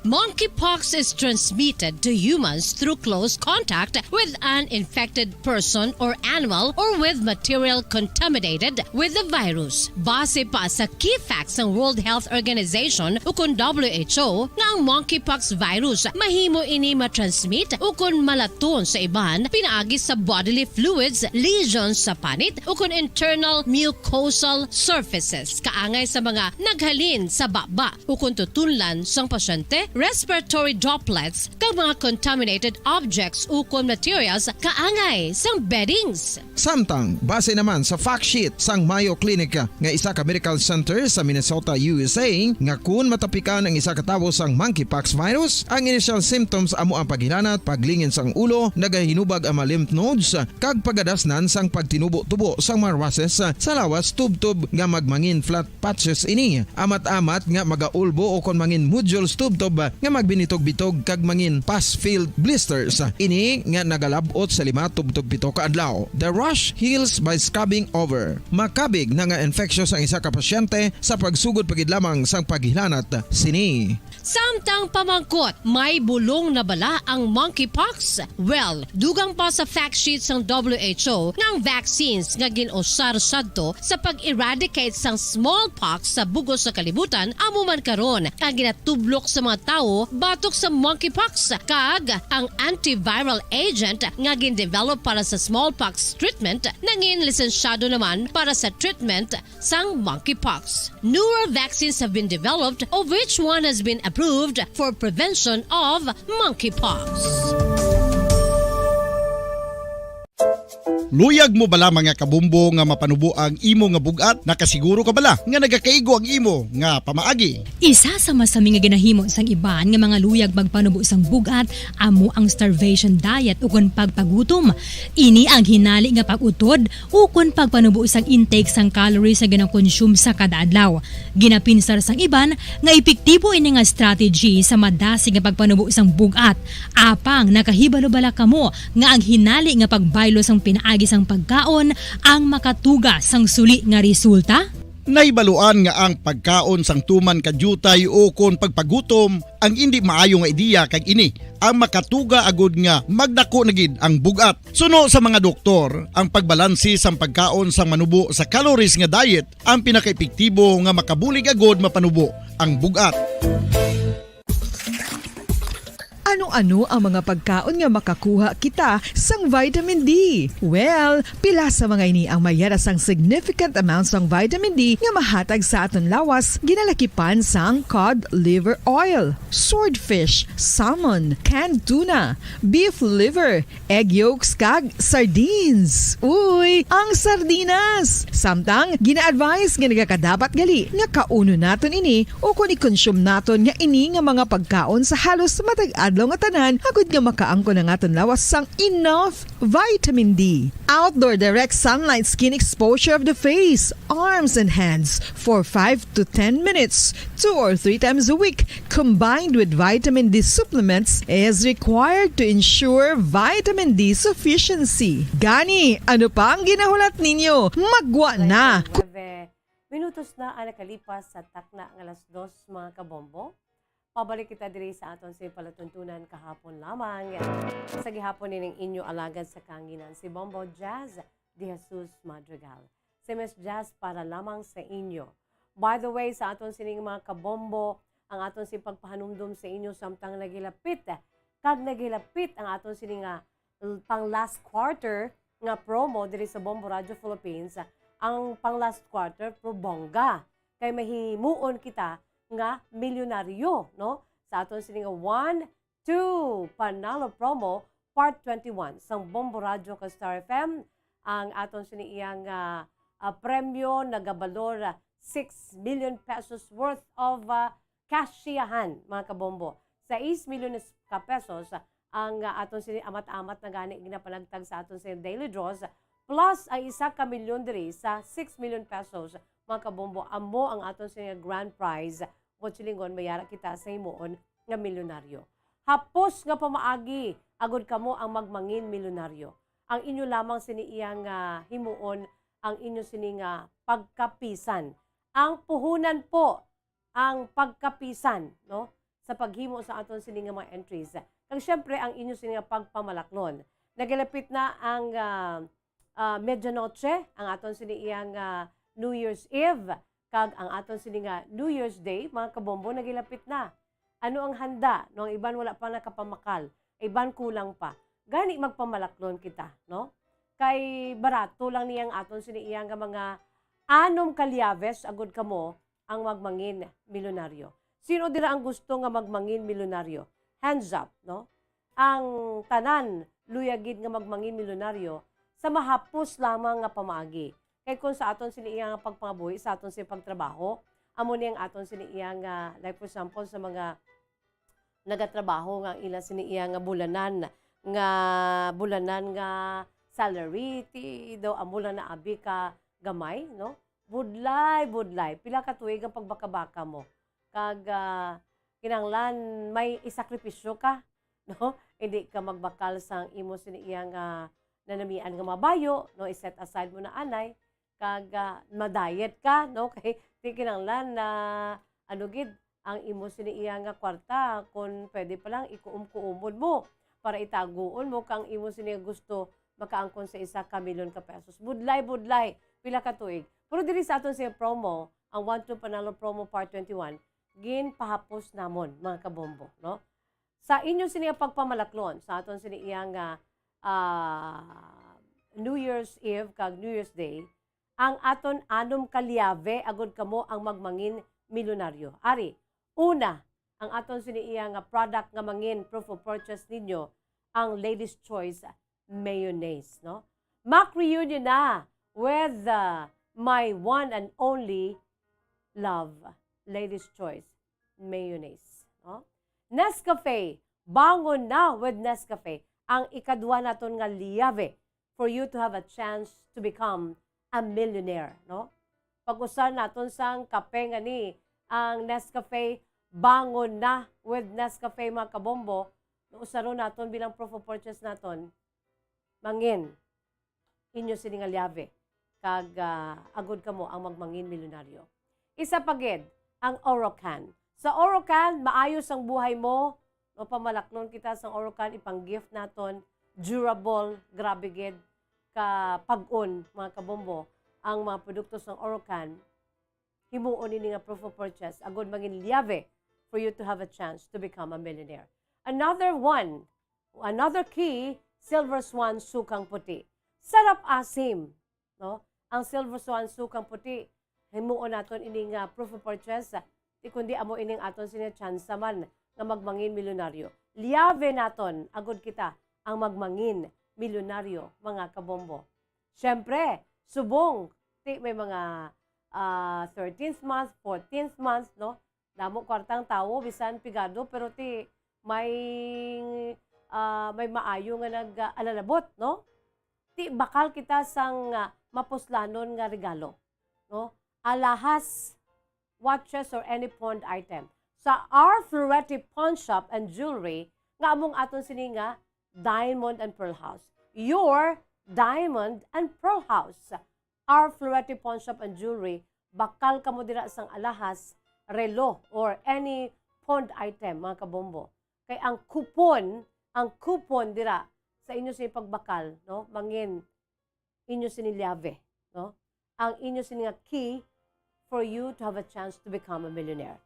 Monkeypox is transmitted to humans through close contact with an infected person or animal or with material contaminated with the virus. Base pa sa key facts ng World Health Organization ukon WHO nga ang monkeypox virus mahimo ini matransmit ukon malaton sa iban pinaagi sa bodily fluids, lesions sa panit ukon internal mucosal surfaces kaangay sa mga naghalin sa baba ukon tutunlan sang pasyente, respiratory droplets kag mga contaminated objects ukon materials kaangay sang beddings. Samtang, base naman sa fact sheet sang Mayo Clinic nga isa ka medical center sa Minnesota, USA, nga kun matapikan ang isa ka tawo sang monkeypox virus, ang initial symptoms amo ang paghilanat, paglingin sang ulo, nagahinubag ang mga lymph nodes, kag pagadasnan sang pagtinubo-tubo sang mga rashes sa lawas tubtob nga magmangin flat patches ini. Amat-amat nga magaulbo o kon mangin nodules tubtob nga magbinitog-bitog kag mangin pus-filled blisters. Ini nga nagalabot sa 5 tubtob 7 ka adlaw. The rash heals by scabbing over. Makabig na nga infectious ang isa ka pasyente sa pagsugod pagid lamang sang paghilanat sini. Samtang pamangkot, may bulong na bala ang monkeypox? Well, dugang pa sa fact sheet ng WHO nga ang vaccines nga ginusar sadto sa pag-eradicate sang smallpox sa bugos sa kalibutan amuman karon ang ginatublok sa mga tao batok sa monkeypox kag ang antiviral agent nga gin-develop para sa smallpox treatment nangin lisensyado naman para sa treatment sang monkeypox. Newer vaccines have been developed of which one has been approved for prevention of monkeypox. Luyag mo bala mga kabumbo nga mapanubo ang imo nga bugat? Nakasiguro ka bala nga nagakaigo ang imo nga pamaagi? Isa sa masami nga ginahimo sang iban nga mga luyag magpanubo sang bugat amo ang starvation diet ukon pagpagutom. Ini ang hinali nga pag-utod ukon pagpanubo sang intake sang calories sa gina-consume sa kada adlaw. Ginapinsar sang iban nga epektibo ini nga strategy sa madasi nga pagpanubo sang bugat. Apang nakahibalo bala kamo nga ang hinali nga pagbaylo sang pinaagi sang pagkaon ang makatuga sang suli nga resulta? Naibaluan nga ang pagkaon sang tuman kadyutay o kon pagpagutom ang hindi maayo nga ideya kag ini ang makatuga agud nga magdako na gid ang bugat. Suno sa mga doktor, ang pagbalansi sang pagkaon sang manubo sa calories nga diet ang pinakaepektibo nga makabulig agud mapanubo ang bugat. Ano-ano ang mga pagkaon nga makakuha kita sang vitamin D? Well, pila sa mga ini ang mayara sang significant amounts sang vitamin D nga mahatag sa aton lawas ginalakipan sang cod liver oil, swordfish, salmon, canned tuna, beef liver, egg yolks kag sardines. Uy, ang sardinas! Samtang gina-advise nga nagakadapat gali nga kauno naton ini o kung i-consume naton nga ini nga mga pagkaon sa halos matag adlaw nga tanan agud nga makaangko na aton lawas sang enough vitamin D. Outdoor direct sunlight skin exposure of the face, arms and hands for 5 to 10 minutes 2 or 3 times a week combined with vitamin D supplements is required to ensure vitamin D sufficiency. Gani, ano pa ang ginahulat ninyo? Magwa na! 9 minutos na ang nakalipas sa takna ng alas 2 mga kabombo. Pabalik kita diri sa aton sa palatuntunan kahapon lamang. Sa gihapon nining inyo alagad sa kanginan si Bombo Jazz de Jesus Madrigal. Si Miss Jazz para lamang sa inyo. By the way, sa aton sining mga kabombo, ang aton si pagpahanumdum sa inyo samtang nagilapit. Kag nagilapit ang aton sining pang last quarter nga promo diri sa Bombo Radio Philippines. Ang pang last quarter pro bongga. Kay mahimuon kita nga milyonaryo, no? Sa aton sining 1, 2 panalo promo part 21 sang Bombo Radio ka Star FM ang aton siniyang premyo nagabalor 6 million pesos worth of cashiyahan mga kabombo. 6 million ka pesos ang aton sini amat-amat na gani ginapanagtag sa aton sa daily draws plus ay 1 ka milyon diri sa 6 million pesos mga kabombo, amo ang aton sa grand prize o silingon mayara kita sa himuon nga milyonaryo. Hapos nga pamaagi, agod kamo ang magmangin milyonaryo. Ang inyo lamang siniyang himuon, ang inyo sining pagkapisan. Ang puhunan po, ang pagkapisan, no? Sa paghimo sa aton sining mga entries. Kag syempre, ang inyo sining pagpamalaklon. Nagalapit na ang medianoche, ang aton siniyang New Year's Eve, kag ang aton sininga New Year's Day, mga kabombo, nagilapit na. Ano ang handa? No, ang iban wala pa nakapamakal, iban kulang pa. Gani magpamalaklon kita, no? Kay barato lang niyang aton siniyang mga 6 kalyaves agud kamo ang magmangin milyonaryo. Sino dira ang gusto nga magmangin milyonaryo? Hands up, no? Ang tanan luyagid nga magmangin milyonaryo sa mahapos lamang nga pamaagi. Kaya kung sa aton siniyang pagpangabuhi, sa aton siniyang pagtrabaho, amo niyang aton siniyang, like for example, sa mga nagatrabaho nga ila siniyang bulanan nga salary, ti daw amulan na abi ka gamay, no? Budlay. Pila ka tuig ang pagbaka-baka mo. Kag kinanglan may isakripisyo ka, no? Hindi ka magbakal sang imo siniyang nanamian nga mabayo, no? I-set aside mo na anay. Kag ma-diet ka, no? Kay di kinanglan na gid ang imo siniya nga kwarta kung pwede pa lang ikuum-kuumon mo para itaguon mo kang imo siniya gusto makaangkon sa 1 ka milyon ka pesos. Budlay, pila ka tuig. Pero diri sa aton siya promo, ang 1-2 panalo promo part 21, gin pahapos namon mga kabombo, no? Sa inyo siniya pagpamalaklon, sa aton siniya nga New Year's Eve kag New Year's Day, ang aton 6 kalyave agud kamo ang magmangin milyonaryo. Ari, una, ang aton siniya nga product nga mangin proof of purchase ninyo, ang Ladies Choice mayonnaise, no? Mac-reunion na with my one and only love, Ladies Choice mayonnaise, no? Nescafe, bangon na with Nescafe, ang ikadwa naton nga liyave for you to have a chance to become a millionaire, no? Pag-usan naton sang kape nga ni ang Nescafe, bangon na with Nescafe mga kabombo, usaro naton bilang proof of purchase naton, mangin, inyo siningalyave. kag agod ka mo ang magmangin milyonaryo. Isa pagid ang Orocan. Sa Orocan, maayos ang buhay mo. No, pamalaklon kita sa Orocan, ipang-gift naton, durable, grabe gid, ka pag-on, mga kabombo, ang mga produkto sa Orocan, himuon ini nga proof of purchase, agod maging liave for you to have a chance to become a millionaire. Another key, Silver Swan Sukang Puti. Sarap asim, no? Ang Silver Swan Sukang Puti, himuon naton ini nga proof of purchase, di kundi amo ining aton sina chance man nga magmangin milyonaryo. Liave naton, agod kita, ang magmangin milyonaryo, mga kabombo. Siyempre, subong, may mga 13th month, 14th month, no? Damo kwartang tao, bisan pigado, pero may maayo nga nag-alalabot, no? Bakal kita sang mapuslanon nga regalo, no? Alahas, watches, or any pawned item. Sa our Florete Pawn Shop and Jewelry, nga among aton sini nga Diamond and Pearl House. Your Diamond and Pearl House. Our Florete Pawn Shop and Jewelry, bakal kamo dira sang alahas, relo, or any pawned item, mga kabombo. Kay ang coupon dira sa inyo sini pagbakal, no? Mangin inyo sini liave, no? Ang inyo sini nga key for you to have a chance to become a millionaire.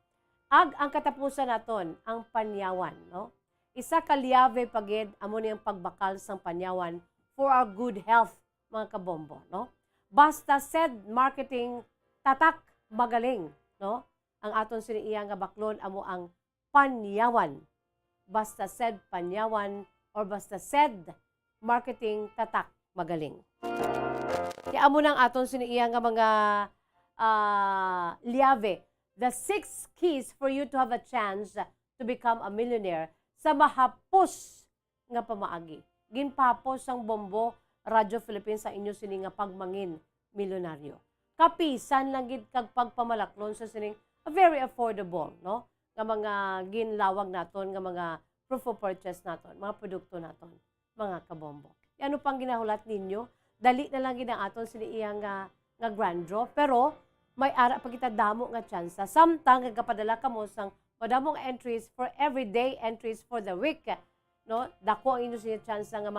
Ang katapusan naton, ang panyawan, no? Isa ka liave pagid amo niyang pagbakal sang panyawan for our good health, mga kabombo, no? Basta said marketing tatak magaling, no? Ang aton siniiya nga baklon amo ang panyawan. Basta said panyawan or basta said marketing tatak magaling. Kaya amo nang aton siniiya nga mga liave, the 6 keys for you to have a chance to become a millionaire sa mahapos nga pamaagi. Ginpapos ang Bombo Radio Philippines sa inyo sini nga pagmangin milyonaryo. Kapisan lang gid kag pagpamalaklon sa sining very affordable, no? Nga mga ginlawag naton nga mga proof of purchase naton, mga produkto naton, mga kabombo. Ano pang ginahulat ninyo? Dali na lang gid ang aton sini iyang nga grand draw, pero may ara pa kita damo nga tsansa. Samtang nagkapadala ka mo sang madamong entries for everyday entries for the week, no? Dako ang inyo siya tsansa nga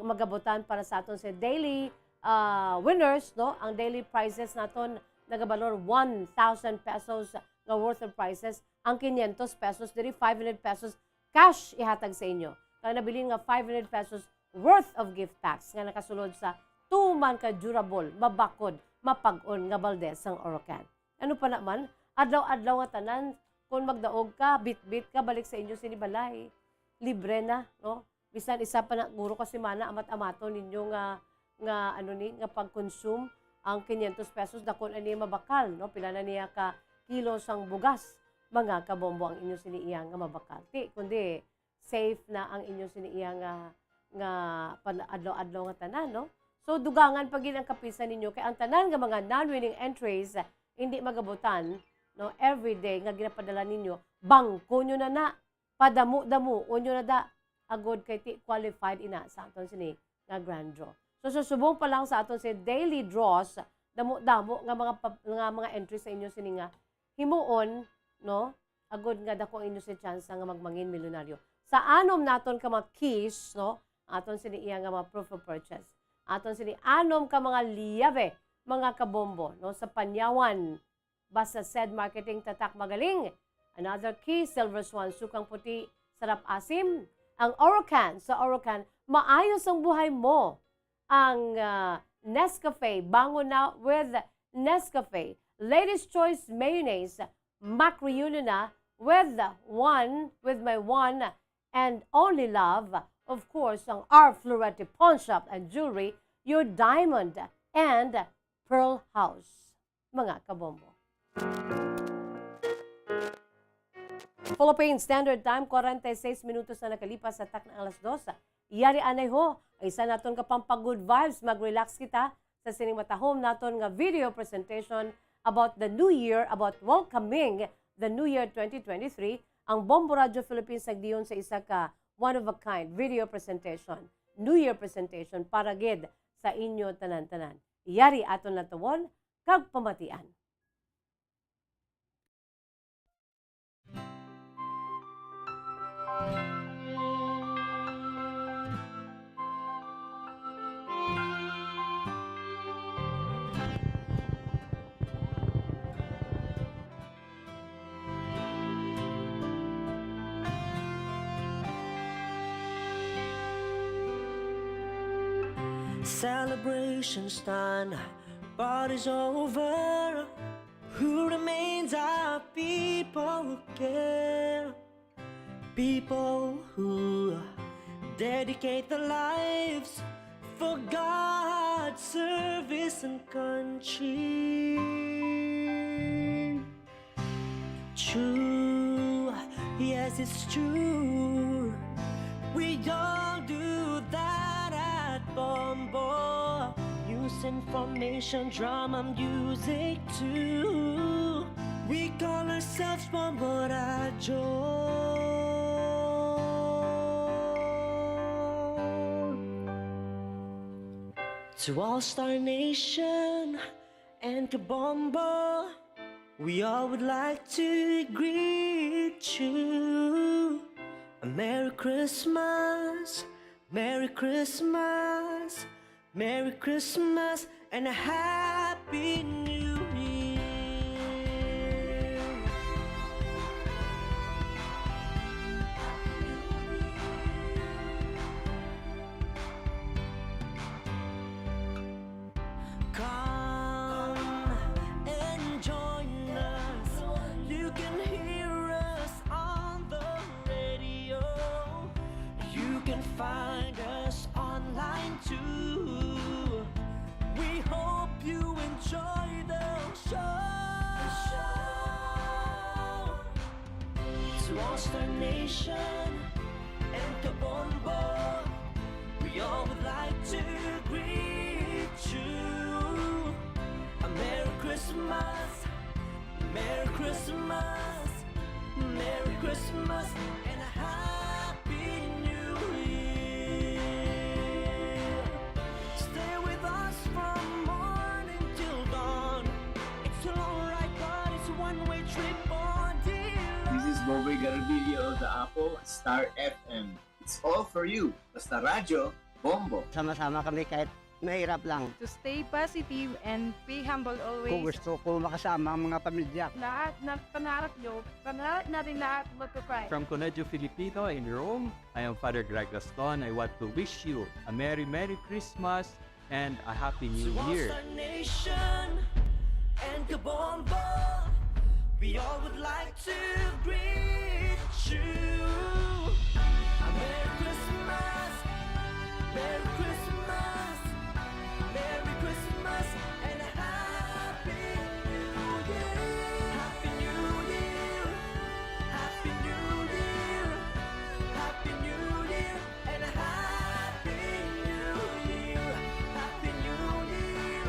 magabutan para sa aton sa daily winners, no? Ang daily prizes naton nagabalor 1,000 pesos nga worth of prizes. Ang 500 pesos diri 500 pesos cash ihatag sa inyo. Kang nabili nga 500 pesos worth of gift packs nga nakasulod sa 2 man ka durable, mabakod, mapag-on nga balde sang Orocan. Ano pa naman? Adlaw-adlaw nga tanan, kung magdaog ka, bit-bit ka, balik sa inyo sinibalay. Libre na, no? Bisan isa pa na guro kasi mana amat-amato ninyo nga pag-consume ang 500 pesos dakon ani mabakal, no? Pila na niya ka kilo sang bugas, mga kabombo ang inyo siniiya nga mabakal. Kundi safe na ang inyo siniiya nga adlaw-adlaw nga tanan, no? So, dugangan pag ang kapisan ninyo. Kaya ang tanan nga mga non-winning entries, hindi magabutan, no, everyday nga ginapadala ninyo, bangko nyo na, padamu-damu, o nyo na da, agod kay qualified ina sa aton sini nga grand draw. So, susubong pa lang sa aton si daily draws, damu-damu nga mga entries sa inyo sini nga, himuon, no, agod nga dako ang inyo si chance nga magmangin milyonaryo. Sa anom naton ka mga keys, no, aton sini iya nga mga proof of purchase. Aton sini anom ka mga liave, mga kabombo, no, sa panyawan. Basta said marketing tatak magaling. Another key, Silver Swan Sukang Puti, sarap asim. Ang Orocan, sa Orocan, maayos ang buhay mo. Ang Nescafe, bango na with Nescafe. Ladies' Choice Mayonnaise, Mac Reunion na with my one and only love. Of course, ang our Florete Pawn Shop and Jewelry, your Diamond and Pearl House. Mga kabombo. Philippine Standard Time, 46 minutos na nakalipas sa tak ng alas 2. Yari anay ho, ay isa naton kapampa good vibes, mag-relax kita sa sinimatahom naton nga video presentation about the new year, about welcoming the new year 2023. Ang Bombo Radio Philippines nagdiyon sa isa ka one-of-a-kind video presentation, New Year presentation para gid sa inyo tanan-tanan. iyari aton natawon kag pamatian. Celebration's done, party's over. Who remains are people who care, people who dedicate their lives for God's service and country. True, yes, it's true. We all do that at Bombo. News, information, drama, music too. We call ourselves Bombo Radio. To All-Star Nation and to Bombo, we all would like to greet you. A Merry Christmas, Merry Christmas, Merry Christmas, and a Happy New Year. Come and join us. You can hear us on the radio. You can find us online too. We hope you enjoy the show. To All-Star Nation and to Bombo, we all would like to greet you. A Merry Christmas, Merry Christmas, Merry Christmas, and a Happy New Year. Stay with us from morning till dawn. It's a long ride, but it's a one-way trip on Dila. This is Bobby Garbillo of the Apple Star FM. It's all for you. Basta radyo, Bombo. Sama-sama kami kahit mahirap lang. To stay positive and be humble always. Kung gusto ko makasama ang mga pamilya. Lahat ng pangarap nyo, pangarap natin lahat magkakay. From Colegio Filipino in Rome, I am Father Greg Gaston. I want to wish you a Merry Christmas and a Happy New Year. To All-Star Nation and Kabombo, we all would like to greet you. A Merry Christmas, Merry Christmas, Merry Christmas, and a Happy New Year. Happy New Year, Happy New Year, Happy New Year, and a Happy New Year. Happy New Year,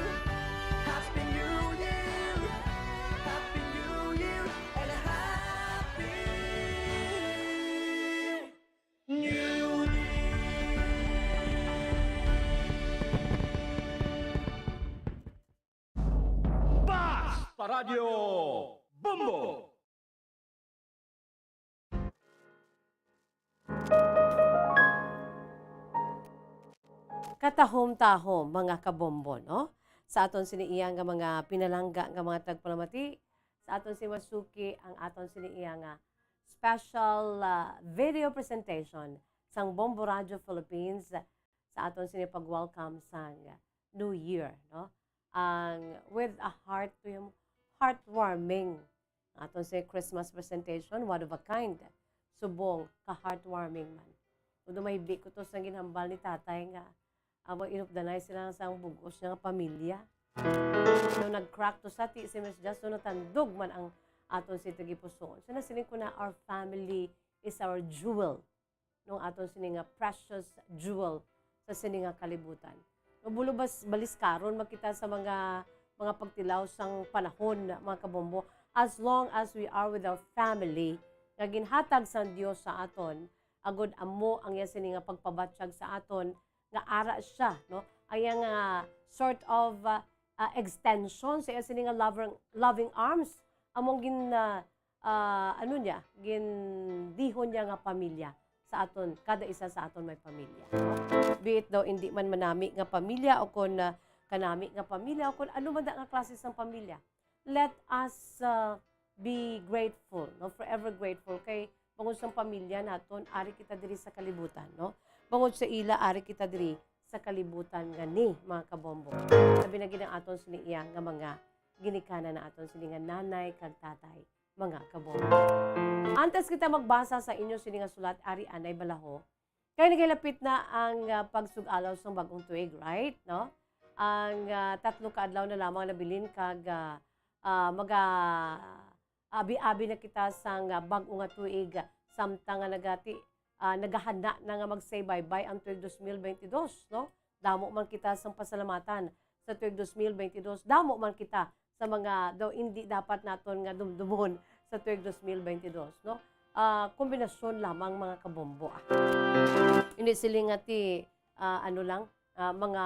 Happy New Year, Happy New Year, and a Happy New Year. Basta Radio Bombo! Katahom-tahom mga kabombo, no? Sa aton siniiyang nga mga pinalangga nga mga tagpalamati, sa aton si Masuki ang aton siniiyang nga special video presentation sang Bombo Radio Philippines sa aton sinipag-welcome sang New Year, no? Ang with a heartwarming aton si Christmas presentation, one of a kind, subong ka-heartwarming man. Udo may ko to sa ginhambal ni tatay nga mag-inupdanay sila sa bugos nga pamilya. Nung nag-crack to sa ti si Miss Just, natandog man ang aton si Tagipusoon. So nasiling ko na our family is our jewel. Nung aton sini nga precious jewel sa sini nga kalibutan. Mabulo balis karon makita sa mga pagtilaw sang panahon mga kabombo. As long as we are with our family, nga ginhatag sa Dios sa aton, agod amo ang iya sini nga pagpabatsyag sa aton nga ara siya, no? ayang sort of extension sa sini nga loving arms among gindihon niya nga pamilya sa aton, kada isa sa aton may pamilya. No? Be it daw hindi man manami nga pamilya o kung kanami nga pamilya o kung ano man nga klase ng pamilya. Let us be grateful, no? Forever grateful kay bangod sa pamilya naton, ari kita diri sa kalibutan, no? Bangod sa ila, ari kita diri sa kalibutan gani, mga kabombo. Sabi na ginang aton siniya nga mga ginikana na aton sini nga nanay kag tatay, mga kabombo. Antes kita magbasa sa inyo sini nga sulat ari anay balaho, kay nagilapit na ang pagsug-alaw sa bagong tuig, right? No? Ang 3 ka adlaw na lamang nabilin kag abi-abi na kita sang bag-o nga tuig samtang nga nagahanda na nga mag-say bye-bye ang tuig 2022, no? Damo man kita sang pasalamatan sa tuig 2022. Damo man kita sa mga daw hindi dapat naton nga dumdumon sa tuig 2022, no? Kombinasyon lamang, mga kabombo. Hindi sila nga mga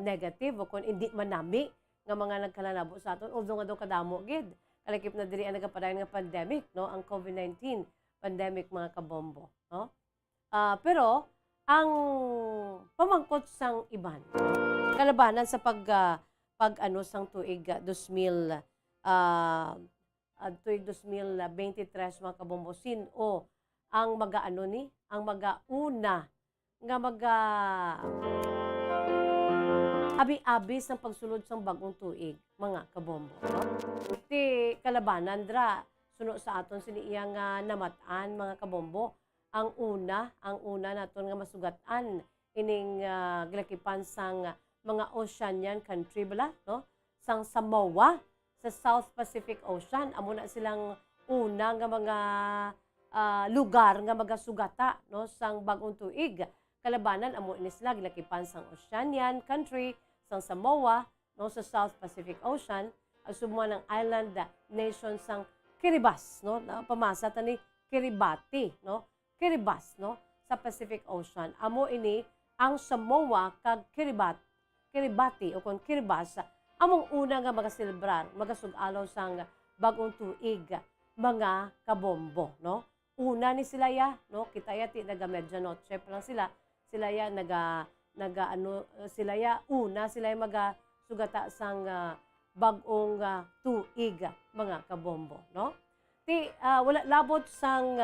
negative o kung hindi manami nga mga nagkalalabo sa aton. Although nga daw kadamo gid. Kalakip na diri ang nagapadayon nga pandemic, no? Ang COVID-19 pandemic, mga kabombo, no? Pero ang pamangkot sang iban, no? Kalabanan sa sang tuig 2023, mga kabombo, sino ang ang magauna nga abi-abi sa pagsulod sa bagong tuig, mga kabombo. No? Ti kalabanan dra, suno sa aton siniya nga namatan, mga kabombo, ang una naton nga masugatan ining gilakipan sang mga oceanian country bala, no? Sang Samoa sa South Pacific Ocean, amo na silang una nga mga lugar nga magasugata, no, sang bagong tuig. Kalabanan amo ni sila gilakipan sang oceanian country sang Samoa, no, sa South Pacific Ocean, ang sumuha ng island nation sang Kiribati, no, pamasa tani Kiribati, no, Kiribati, no, sa Pacific Ocean. Amo ini ang Samoa kag Kiribati o kon Kiribati, among una nga magaselebrar, magasug-alaw sang bagong tuig, mga kabombo, no. Una ni sila no, kita ti naga medianoche pa lang sila una sila magasugata sang bagong tuig, mga kabombo, no? Wala labot sang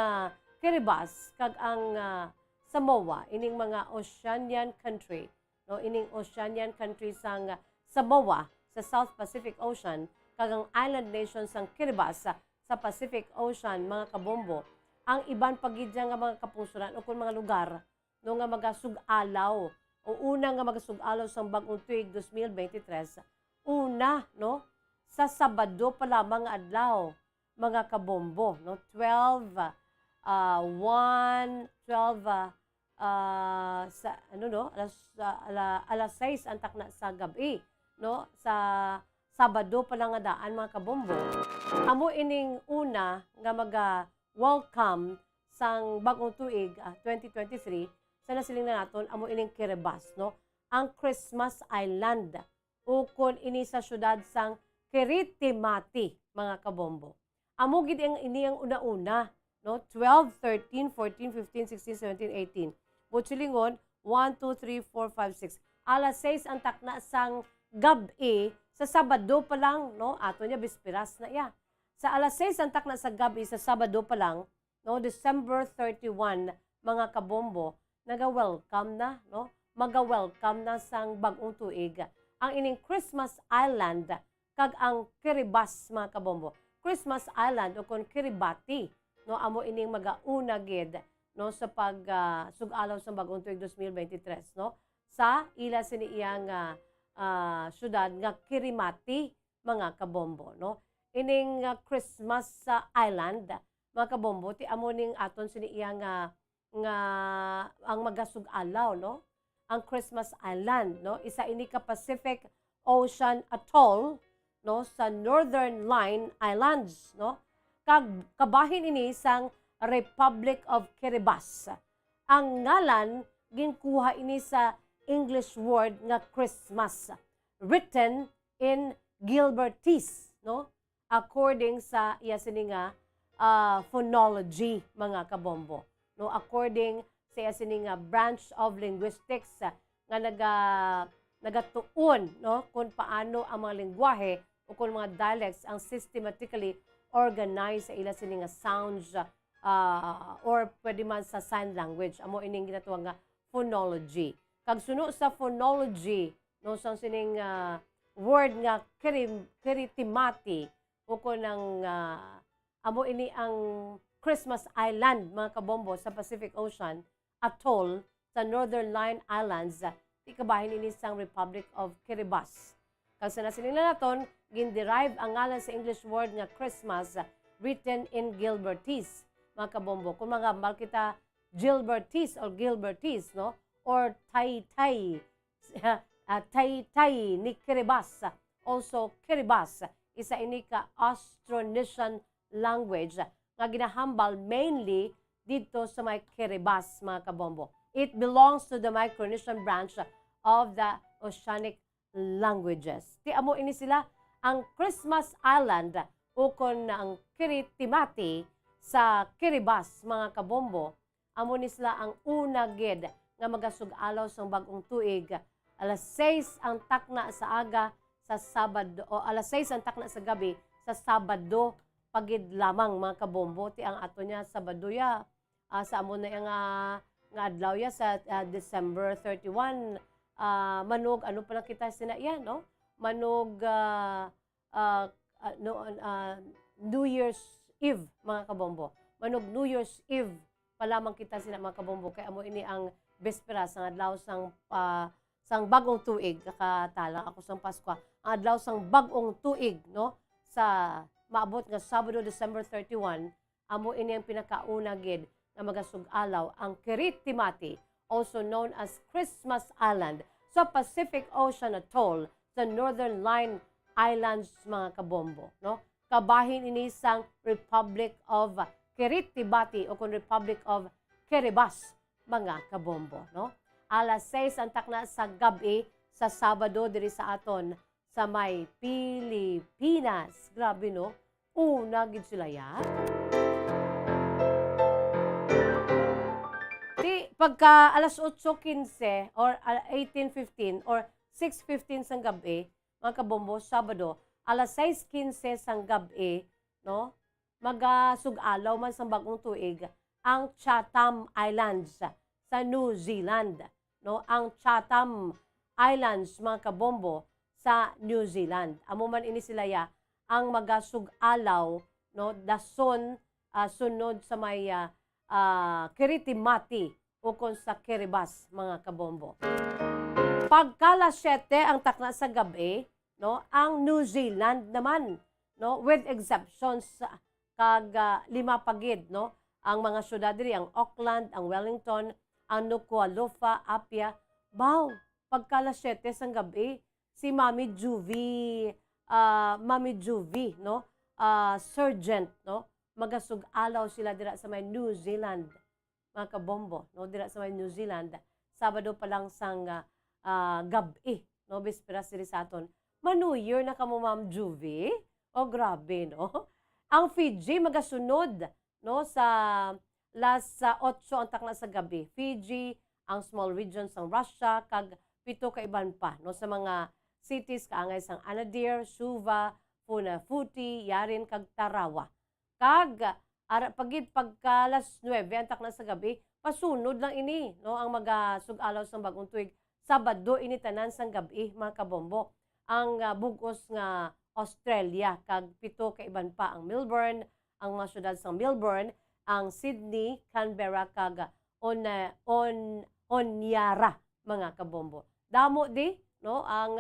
Kiribati kag ang Samoa, ining mga oceanian country, no? Ining oceanian country sang Samoa sa South Pacific Ocean kag ang island nation sang Kiribati sa Pacific Ocean, mga kabombo, ang iban pagidya nga mga kapusuran o kung mga lugar no nga magasug-alaw o una nga magasug-alaw sa bagong tuig 2023, una, no, sa Sabado pa lamang adlaw, mga kabombo, no, 12 alas 6 antak na sa gabi, no, sa Sabado pa lang nga daan, mga kabombo. Amo ining una nga welcome sang bagong tuig 2023 sa nasiling na naton, amo ining Kiribati, no, ang Christmas Island o kon ini sa syudad sang Kiritimati, mga kabombo. Amo gid ang ini ang una-una, no, 12, 13, 14, 15, 16, 17, 18. Butsilingon 1, 2, 3, 4, 5, 6. Alas 6 ang takna sang gabi sa Sabado pa lang, no, ato niya bispiras na iya. Sa alas 6 ang takna sa gabi sa Sabado pa lang, no, December 31, mga kabombo, naga-welcome na, no? Maga-welcome na sang bagong tuig ang ining Christmas Island kag ang Kiribati, mga kabombo. Christmas Island o kon Kiribati, no, amo ining magauna gid, no, sa sug-alaw sa bagong tuig 2023, no, sa ila siniiyang syudad nga Kirimati, mga kabombo, no. Ining Christmas Island, mga kabombo, ti amo ning aton siniiyang nga ang magasug-alaw, no, ang Christmas Island, no, isa ini ka Pacific Ocean Atoll, no, sa Northern Line Islands, no, kag kabahin ini sang Republic of Kiribati. Ang ngalan ginkuha ini sa English word nga Christmas written in Gilbertese, no? According sa iya sini nga phonology, mga kabombo. No, according sa iya sini nga branch of linguistics nga nagatuon, no, kung paano ang mga lengguwahe o kung mga dialects ang systematically organized sa ila sini nga sounds or pwede man sa sign language. Amo ining ginatuwa nga phonology. Kag suno sa phonology, no, sa sining word nga kiritimati o kung ng amo ini ang Christmas Island, mga kabombo, sa Pacific Ocean, atoll sa Northern Line Islands, ikabahin ini sang Republic of Kiribati. Kag sa nasinila naton, ginderive ang ngalan sa English word nga Christmas written in Gilbertese, mga kabombo. Kung mga mahal kita Gilbertese or Gilbertese, no? Or Tay-Tay, Tay-Tay ni Kiribati, also Kiribati, isa ini ka Austronesian language nga ginahambal mainly dito sa may Kiribati, mga kabombo. It belongs to the Micronesian branch of the Oceanic languages. Ti amo ini sila ang Christmas Island o kon ang Kiritimati sa Kiribati, mga kabombo. Amo ni sila ang una gid nga magasug-alaw sang bag-ong tuig. Alas 6 ang takna sa aga sa Sabado o alas 6 ang takna sa gabi sa Sabado pagid lamang, mga kabombo. Ti ang ato niya Sabado ya sa amo na nga adlaw ya sa December 31 manog ano pala kita sinaiya, no? Manog New Year's Eve, mga kabombo. Manog New Year's Eve pa lamang kita sina, mga kabombo, kay amo ini ang bespera sang adlaw sang bagong tuig, kakatalang ako sang Pasko. Ang adlaw sang bagong tuig, no? Sa maabot nga Sabado, December 31, amo ini ang pinakauna gid nga magasug-alaw ang Kiritimati, also known as Christmas Island, sa Pacific Ocean Atoll sa Northern Line Islands, mga kabombo, no? Kabahin ini sang Republic of Kiribati o kung Republic of Kiribati, mga kabombo, no? Alas 6 ang takna sa gabi sa Sabado diri sa aton sa may Pilipinas. Grabe, no? Una gid sila ya. Pagka alas 8:15 or 18:15 or 6:15 sang gabi, mga kabombo, Sabado, alas 6:15 sang gabi, no? Magasug-alaw man sang bagong tuig ang Chatham Islands sa New Zealand, no? Ang Chatham Islands, mga kabombo, sa New Zealand. Amo man ini sila ya ang magasug-alaw, no? Dason sunod sa may Kiritimati o kung sa Kiribati, mga kabombo. Pagkalas 7 ang takna sa gabi, no, ang New Zealand naman, no, with exceptions kag 5 pagid, no, ang mga syudad diri, ang Auckland, ang Wellington, ang Nuku'alofa, Apia. Baw, pagkalas 7 sang gabi, si Mami Juvie, no, Sergeant, no, magasug-alaw sila dira sa may New Zealand, mga kabombo, no, dira sa may New Zealand. Sabado pa lang sang gabi, no, bisperas diri sa aton. New Year na kamo, Ma'am Juvie. Oh, grabe, no? Ang Fiji magasunod, no, sa last 8 ang takna sa gabi. Fiji, ang small regions ng Russia, kag 7 ka iban pa, no, sa mga cities kaangay sang Anadyr, Suva, Funafuti, Yarin, kag Tarawa. Kag pagka alas 9 ang takna sa gabi, pasunod lang ini, no, ang magasug-alaw sang bagong tuig. Sabado ini tanan sang gabi, mga kabombo. Ang bugos nga Australia, kag 7 ka iban pa ang Melbourne, ang mga syudad sang Melbourne, ang Sydney, Canberra, kag Onyara, mga kabombo. Damo di, no, ang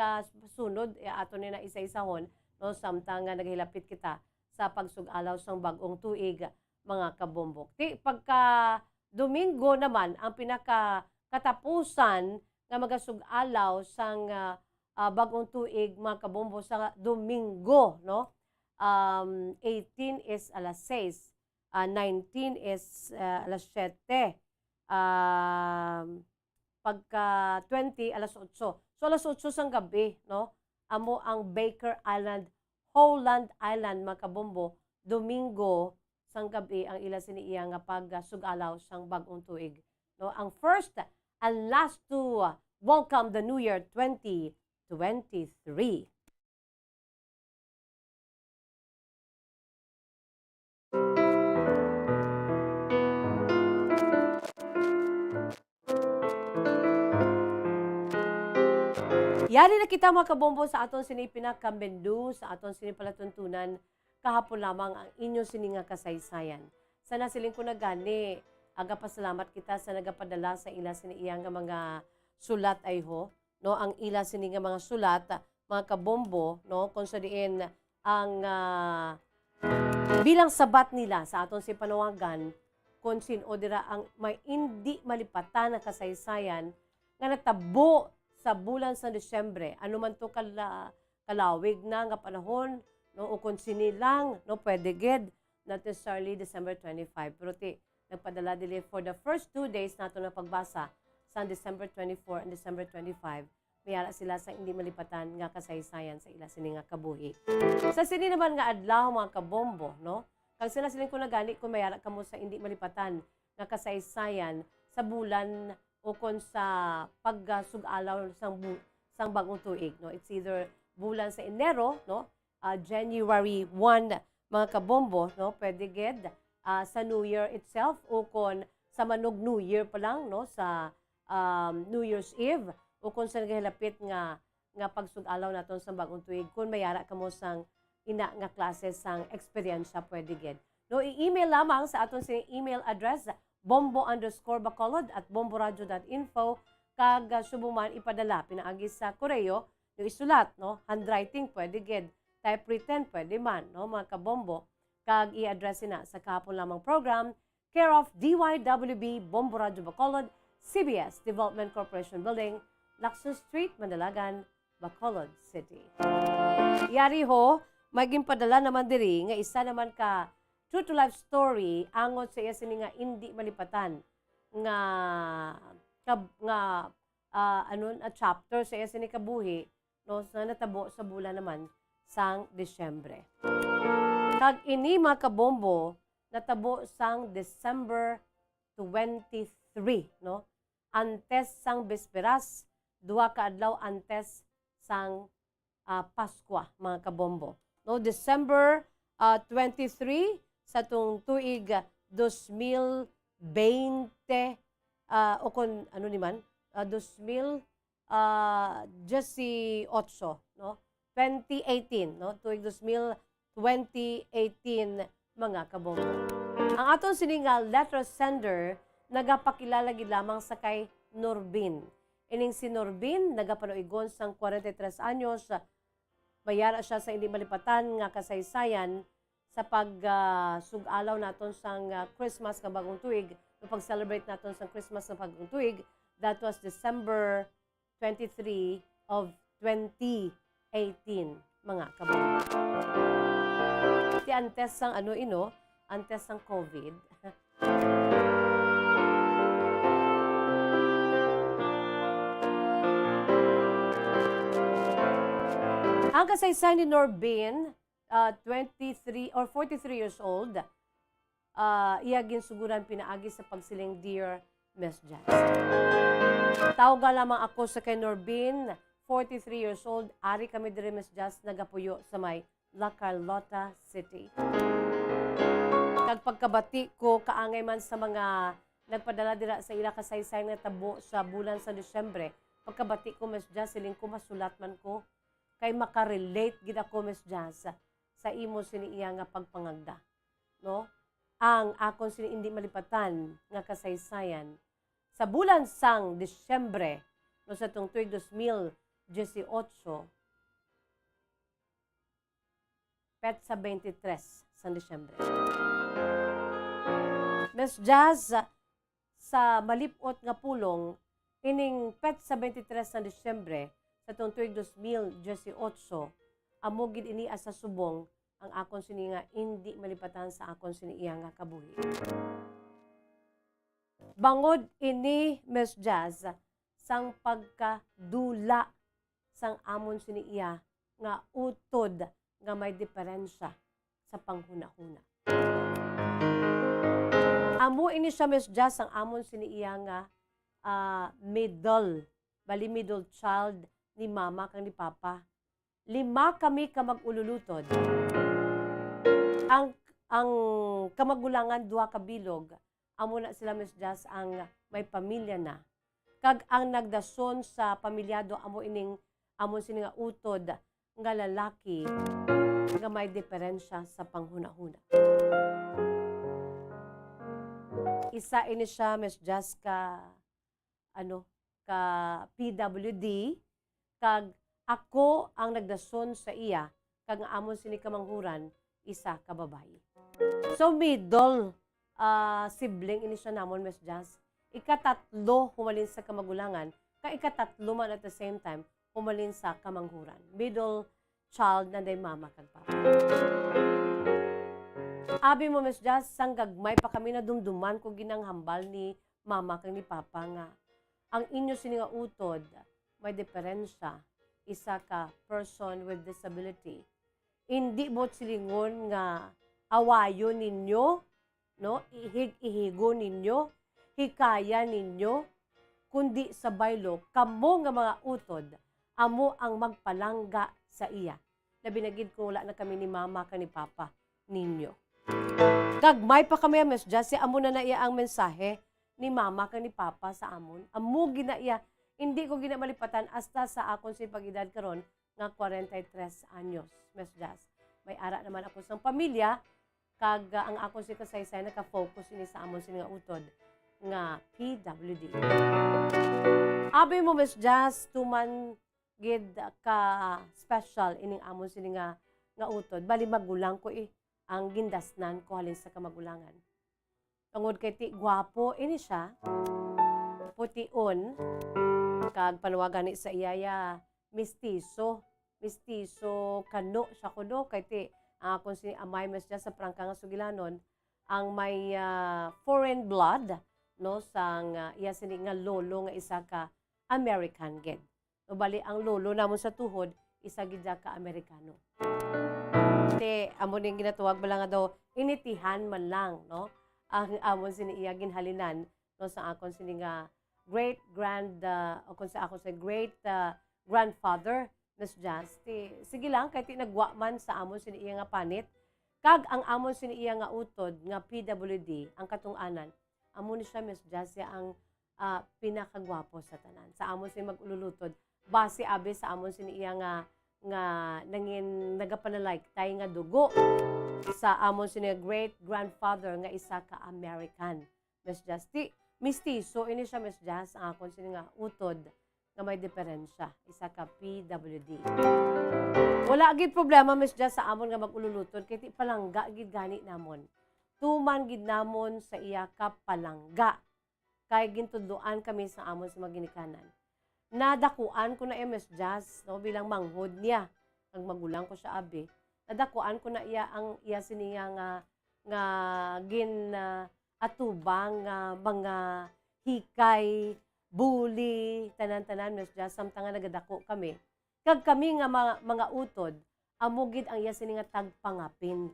sunod ato ni na isa-isahon, no, samtang naghilapit kita sa pagsug-alaw sang bagong tuig, mga kabombo. Ti pagka Domingo naman ang pinaka katapusan nga magasug-alaw sang bagong tuig, mga kabombo, sa Domingo, no? 18 is alas 6, 19 is alas 7, pagka 20 alas 8. So alas 8 sang gabi, no? Amo ang Baker Island, Holland Island mga kabombo, Domingo sang gabi ang ila siniiya nga pagsugalaw sang bagong tuig. No, ang first and last to welcome the New Year 2023. Yari na kita mga kabombo sa aton pinakabendu, sa aton palatuntunan, kahapon lamang ang inyong sininga kasaysayan. Sana siling ko na gani, aga pasalamat kita sa nagapadala sa ila siniiyang mga sulat ay ho, no? Ang ila sininga mga sulat, mga kabombo, no? Kung sa diin ang bilang sabat nila sa aton panawagan, kung sino dira ang may hindi malipatan na kasaysayan, nga natabo sa bulan sa Disyembre, ano man to kalawig na nga panahon, no, o kung sinilang, no, pwede gid, not necessarily December 25. Pero nagpadala dili for the first 2 days nato na pagbasa sa December 24 and December 25. Mayara sila sa hindi malipatan nga kasaysayan sa ila sini nga kabuhi. Sa sini naman nga adlaw mga kabombo, no? Kag sila siling ko nagani kung mayara kamo sa hindi malipatan nga kasaysayan sa bulan o kung sa pagsugalaw sang bagong tuig, no? It's either bulan sa Enero, no? January 1 mga kabombo, no? Pwede gid sa New Year itself o kung sa manog New Year pa lang, no? Sa New Year's Eve o kung sa nagahilapit nga pagsugalaw naton sa bagong tuig, kung mayara kamo sang ina nga klase sang eksperyensya, pwede gid. No, i-email lamang sa aton sa email address bombo_bacolod@bomboradio.info kag subuman ipadala pinaagi sa koreo yung isulat, no, handwriting pwede gid, typewritten pwede man, no, mga kabombo, kag i-address na sa kahapon lamang program, care of DYWB Bombo Radio Bacolod, CBS Development Corporation Building, Lacson Street, Mandalagan, Bacolod City. Yari ho, maging padala naman diri nga isa naman ka true to life story angon sa iya sini nga hindi malipatan nga chapter sa iya sini kabuhi, no, sa natabo sa bulan naman sang Disyembre. Kag ini mga kabombo natabo sang December 23, no, antes sang bisperas, duha ka adlaw antes sang Paskwa mga kabombo, no, December 23 sa tung tuig 2020 o kung ano ni man 2018, no, 2018, no, tuig 2018 mga kabombo. Ang aton siningal letter sender nagapakilala gid lamang sa kay Norbin. Ining si Norbin nagapanuigon sang 43 anyos, bayara siya sa hindi malipatan nga kasaysayan sa pag-sugalaw naton sang Christmas nga bagong tuig, o pag-celebrate naton sang Christmas nga bagong tuig. That was December 23 of 2018 mga kabombo. Ti antes sang antes sang COVID. Ang kasaysayan ni Norbin, 23 or 43 years old, iyagin suguran pinaagi sa pagsiling Dear Miss Jazz. Tawag lamang ako sa kay Norbin, 43 years old, ari kami Dear Miss Jazz, nagapuyo sa may La Carlota City. Kag pagkabati ko, kaangay man sa mga nagpadala dira sa ila kasaysayan na tabo sa bulan sa Disyembre, pagkabati ko Miss Jazz, siling ko masulat man ko, kay makarelate gid ako Miss Jazz sa imo siniiya nga pagpangagda, no? Ang akon sini hindi malipatan nga kasaysayan sa bulan sang Disyembre, no, sa tung tuig 2018, petsa 23 sang Disyembre. Miss Jazz, sa malipot nga pulong ining petsa 23 sang Disyembre sa tung tuig 2018, amo gid ini asa subong ang akon sini nga hindi malipatan sa akon sini iya nga kabuhi. Bangod ini Miss Jazz sang pagkadula sang amon siniya nga utod nga may diferensya sa panghuna-huna. Amo ini siya Miss Jazz ang amon siniya nga middle child ni mama kang ni papa. 5 kami ka mag-ululutod. Ang kamagulangan 2 ka bilog, amo na sila Miss Jazz ang may pamilya na. Kag ang nagdason sa pamilyado amon sini nga utod nga lalaki nga may diferensya sa panghuna-huna. Isa ini siya Miss Jazz ka PWD, kag ako ang nagdason sa iya, kag nga amon sini kamanghuran, isa ka babae. So middle sibling ini siya namon Miss Jazz. Ikatatlo humalin sa kamagulangan, ikatatlo man at the same time humalin sa kamanghuran. Middle child na day mama kag papa. Abi mo Miss Jazz, sang gagmay pa kami na dumduman ko ginang hambal ni mama kag ni papa nga ang inyo sini nga utod may diferensya, isa ka person with disability. Hindi bot silingon nga awayo ninyo, no? Ihigo ninyo, hikaya ninyo, kundi sa baylo, kamo nga mga utod, amo ang magpalangga sa iya. Nabinagid ko wala na kami ni mama ka ni papa ninyo. Gagmay pa kami Miss Jazz, amo na iya ang mensahe ni mama ka ni papa sa amon. Amo gina iya, hindi ko gina malipatan hasta sa akon si pag-edad karon nga 43 anyos, Miss Jazz. May ara naman ako sa pamilya, kag ang akon si kasaysay naka-focus ini sa amon sini nga utod nga PWD. Abi mo Miss Jazz, tuman gid ka special ining amon sini nga utod. Bali magulang ko ang gindasnan ko halin sa kamagulangan. Tungod kay ti gwapo ini siya, pution, kag panawagan ni sa iyaya mistiso kano siya kuno kay ti akon si amay Miss Jazz sa prangka nga sugilanon ang may foreign blood no sang iya sini nga lolo nga isa ka American gid. So bali ang lolo namon sa tuhod isa gid ka Amerikano. Te amo ning ginatuwag bala nga daw initihan man lang no ang amon sini iya ginhalinan no sa akon sini nga great grandfather Miss Jazz. Sige lang kay ti nagwa man sa amon sini iya nga panit kag ang amon sini iya nga utod nga PWD ang katung-anan amo ni siya Miss Jazz ang pinakagwapo sa tanan. Sa amon sini mag-ululutod base abe sa amon sini iya nga nangin nagapanalaykay nga dugo sa amon sini great grandfather nga isa ka American Miss Jazz. Mistiso ini siya Miss Jazz ang akon sini nga utod nga may diferensya, isa ka PWD. Wala gid problema Miss Jazz sa amon nga mag-ululutod kay ti palangga gid gani namon. Tuman gid namon sa iya ka palangga. Kay gintudloan kami sa amon sa maginikanan. Nadakuan ko na Miss Jazz no bilang manghod niya. Ang magulang ko siya abi. Nadakuan ko na iya ang iya siniya nga gin atubang mga hikay, bully, tanan-tanan Miss Jazz samtang nga nagadako kami. Kag kami nga mga utod, amugid ang iya sini nga tagpangapin.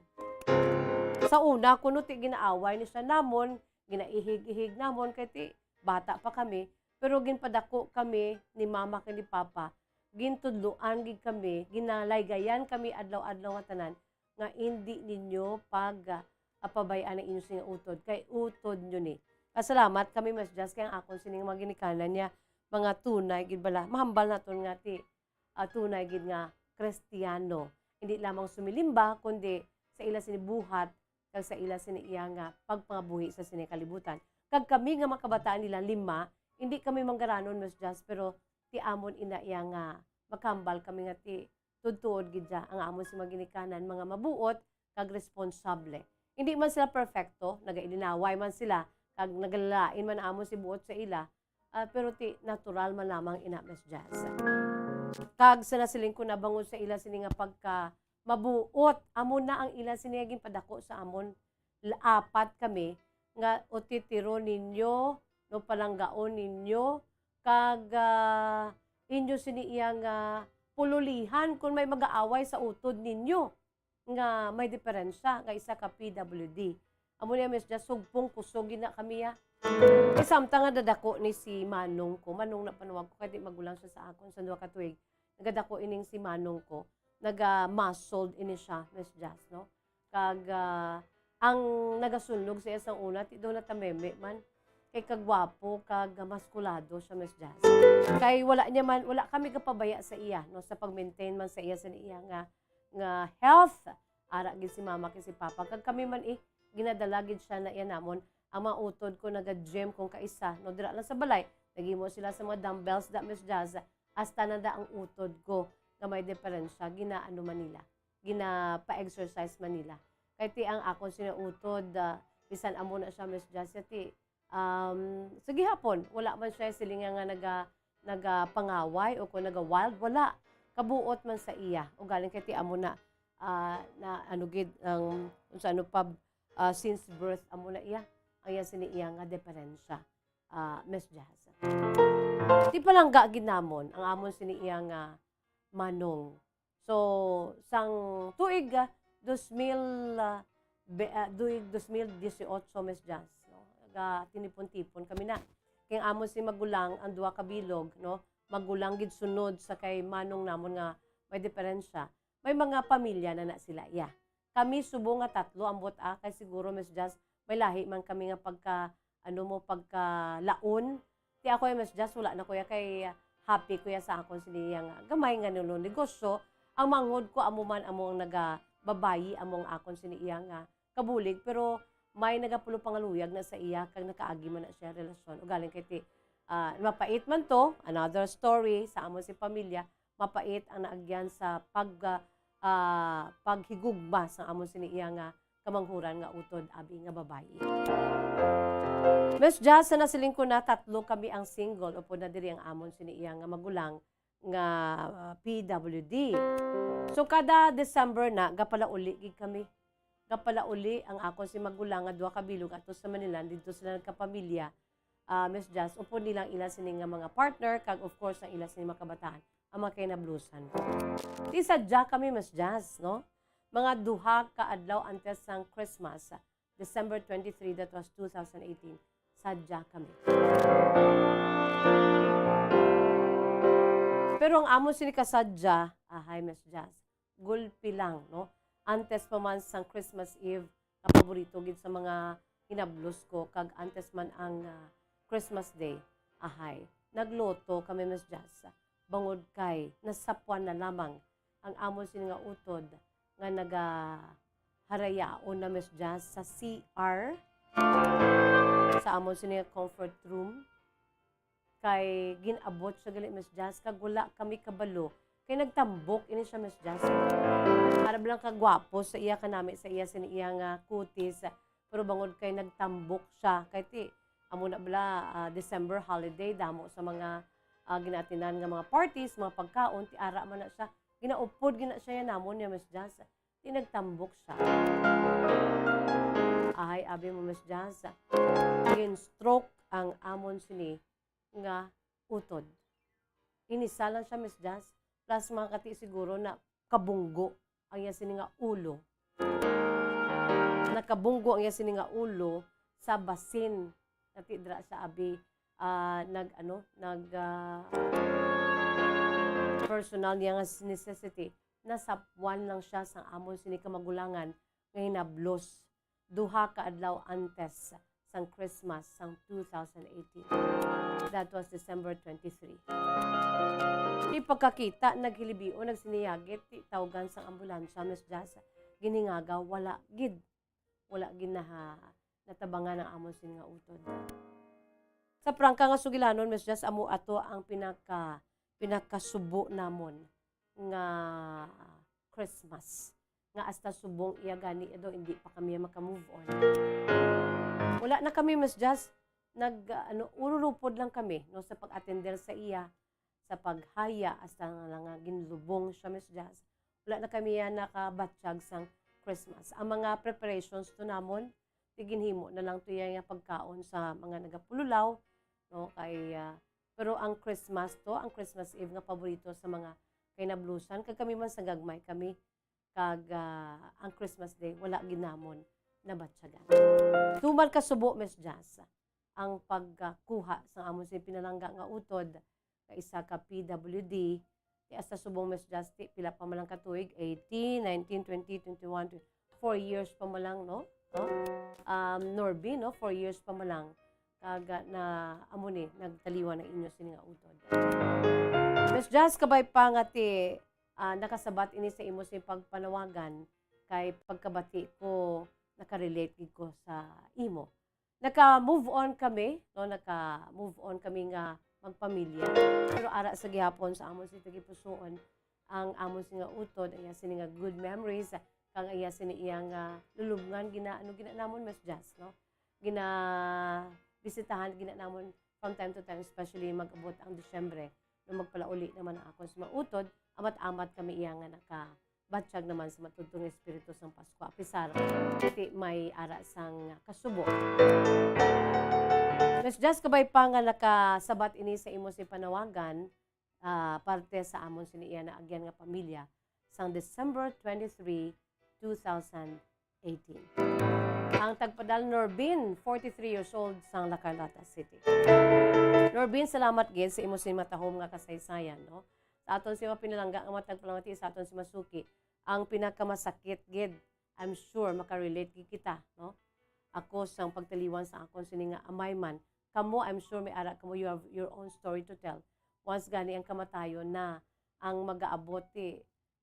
Sa una kuno ti ginaaway ni siya namon, ginaihig-ihig namon kay ti bata pa kami, pero ginpadako kami ni mama ken ni papa. Gintudloan gid kami, ginalaygayan kami adlaw-adlaw nga tanan nga hindi ninyo pabayaan ang inyo sing utod kay utod nyo ni. Pasalamat kami Miss Jazz kay ang akon sining mga ginikanan niya mga tunay gid bala. Mahambal naton nga ti tunay gid nga Kristiyano. Hindi lamang sumilimba kundi sa ila sini buhat kag sa ila sini iya nga pagpangabuhi sa sini kalibutan. Kag kami nga makabataan nila 5, hindi kami manggaranon Miss Jazz pero ti amon ina iya nga makambal kami nga ti tudtuod gid ang amon si maginikanan mga mabuot kag responsable. Hindi man sila perfecto, nagailinaway man sila kag nagalalain man amon si buot sa ila, pero ti natural man lamang ina Miss Jazz. Kag sa nasiling ko nabangon sa ila sini nga pagka mabuot amon na ang ila sini gin padako sa amon 4 kami nga utitiro ninyo no palanggaon ninyo kag inyo siniyang pululihan kung may mag-aaway sa utod ninyo nga may diferensya nga isa ka PWD. Amo niya Miss Jazz, sugpong kusog na kami ya. Samtang nga dadako ni si Manong ko, Manong na panuwag ko, kaya di magulang siya sa akon sa 2 ka tuig. Nagadako ining si Manong ko, naga-muscled ini siya, Miss Jazz, no? Kag ang nagasunog sa isang una, ti do na tameme man, kay kagwapo, kag maskulado siya, Miss Jazz. Kay wala kami kapabaya sa iya, no? Sa pag-maintain man sa iya sa iya nga health, ara gid si mama kay si papa. Kag kami man ginadala gid siya na iya namon. Ang mga utod ko naga-gym kung kaisa, no, dira lang sa balay, nagimo sila sa mga dumbbells da Miss Jazz, hasta na da ang utod ko nga may diferensya, ginaano Manila, gina-pa-exercise Manila. Kaya ti ang akon sinautod, bisan amo na siya Miss Jazz, ti, sige hapon, wala man siya silinga nga nagapangaway o kung naga-wild, wala. Kabuot man sa iya, o galing kay ti amo na, na ano gid, sa ano pa, since birth, amo na iya. Ang siniya nga diferensya, Miss Jazz. Di palang ginamon ang amon siniya nga Manong. So, sang tuig 2018, Miss Jazz, no? Tinipon-tipon kami na. Kaya amon si magulang ang 2 ka bilog, no? Magulang gid sunod sa kay Manong namon nga may diferensya. May mga pamilya na sila iya. Kami subo nga 3 ambot kay siguro Miss Jazz may lahi man kami nga pagka-laon. Ti ako yung Miss Jazz, wala na kuya kay happy kuya sa akon siniya nga gamay nga nulo negosyo. Ang manghod ko amo man among nagababayi among akon siniya nga kabulig, pero may nagapulo pangaluyag na sa iya kag nakaagi man na siya relasyon. O galing kay ti mapait man to, another story sa amon si pamilya, mapait ang naagyan sa paghigugma sa amon siniya nga kamanghuran nga utod abi nga babayi. Miss Jazz, na nasiling ko na 3 kami ang single upo na diri ang amon siniya nga magulang nga PWD. So kada December na gapalauli gid kami. Gapalauli ang akon si magulang nga 2 ka bilog ato sa Manila dito sila nagkapamilya. Miss Jazz, upo nilang ila sini nga mga partner kag of course ang ila sini mga kabataan ang mga kinablusan. Di sadya kami Miss Jazz, no? Mga 2 ka adlaw antes sang Christmas, December 23, that was 2018, sadya kami. Pero ang amon sini kasadya, hi Miss Jazz, gulpi lang, no? Antes pa man sang Christmas Eve, kapaborito gid sa mga hinablos ko, kag antes man ang Christmas Day, nagloto kami Miss Jazz, bangod kay nasapuan na lamang ang amon sini nga utod, nga nagaharayaon na Miss Jazz sa CR, sa amon sini comfort room. Kay ginabot siya gali Miss Jazz, kag wala kami kabalo. Kay nagtambok ini siya Miss Jazz. Para lang kagwapo sa iya kanami, sa iya siniya nga kutis. Pero bangod kay nagtambok siya. Kay ti, amo na bala December holiday, damo sa mga ginatinan nga mga parties, mga pagkaon, ti ara man na siya. Ginaupod, siya yan namon niya, Miss Jazz. Tinagtambok siya. Abi mo, Miss Jazz. Stroke ang amon sini nga utod. Inisa lang siya, Miss Jazz. Plus mga kati siguro na kabunggo ang iya sini nga ulo. Nakabunggo ang iya sini nga ulo sa basin. Kati dra sa abi personal niya nga necessity, nasapwan lang siya sa amon sini kamagulangan nga hinablos 2 ka adlaw antes sang Christmas sang 2018. That was December 23. Di pagkakita, naghilibio, nagsiniyagit, tawagan sang ambulansya, Miss Jazz, giningagaw, wala gid natabangan ang amon sini nga utod. Sa prangka nga sugilanon, Miss Jazz, amo ato ang pinakasubo namon nga Christmas. Nga hasta subong iya gani edo hindi pa kami maka-move on. Wala na kami Miss Jazz, urulupod lang kami no sa pag-attender sa iya, sa paghaya hasta nga ginlubong siya Miss Jazz. Wala na kami nakabatsyag sang Christmas. Ang mga preparations to namon tiginhimo na lang to iya nga pagkaon sa mga nagapululaw no kay Pero ang Christmas ang Christmas Eve nga paborito sa mga kinablusan. Kag kami man sa gagmay kami, kag ang Christmas Day, wala ginamon na batsagan. Tuman kasubo, Miss Jazz, ang pagkuha sa amon si pinalangga nga utod, ka isa ka PWD, sa subong Miss Jazz, pila pa malang katuig, 18, 19, 20, 21, 4 years pa malang, no? Norby, no? 4 years pa malang kaga na amo ni nagtaliwan ng inyo sini nga utod. Miss Jazz kabay pa nga ti nakasabat ini sa imo sa pagpanawagan kay pagkabati ko nakarelate ko sa imo. Naka-move on kami, no? Naka-move on kami nga magpamilya. Pero ara sa gihapon sa amon si tagipusoon ang amon sini nga utod ay sini nga good memories kang iya sini iyang lulubngan gina namon Miss Jazz, no? Bisitahan namon from time to time, especially mag-abot ang Disyembre nung magpalauli naman ako sa mautod, amat-amat kami iya nga nakabatsyag naman sa matutong espiritu sang Pasko. Apisar, iti may ara sang kasubo. Miss Jazz, kabay pa nga nakasabat ini sa imo si panawagan, parte sa amon siniya na agyan nga pamilya, sang December 23, 2018. Ang tagpadal Norbin, 43 years old, sang La Carlota City. Norbin, salamat gid sa imo matahom nga kasaysayan, no? Sa aton si pinalangga nga matagpalamati sa aton si Masuki, ang pinakamasakit gid, I'm sure makarelate gid kita, no? Ako sang pagtaliwan sa akon sini nga amay man, kamo I'm sure may ara kamo, you have your own story to tell. Once gani ang kamatayon na ang mag-aabot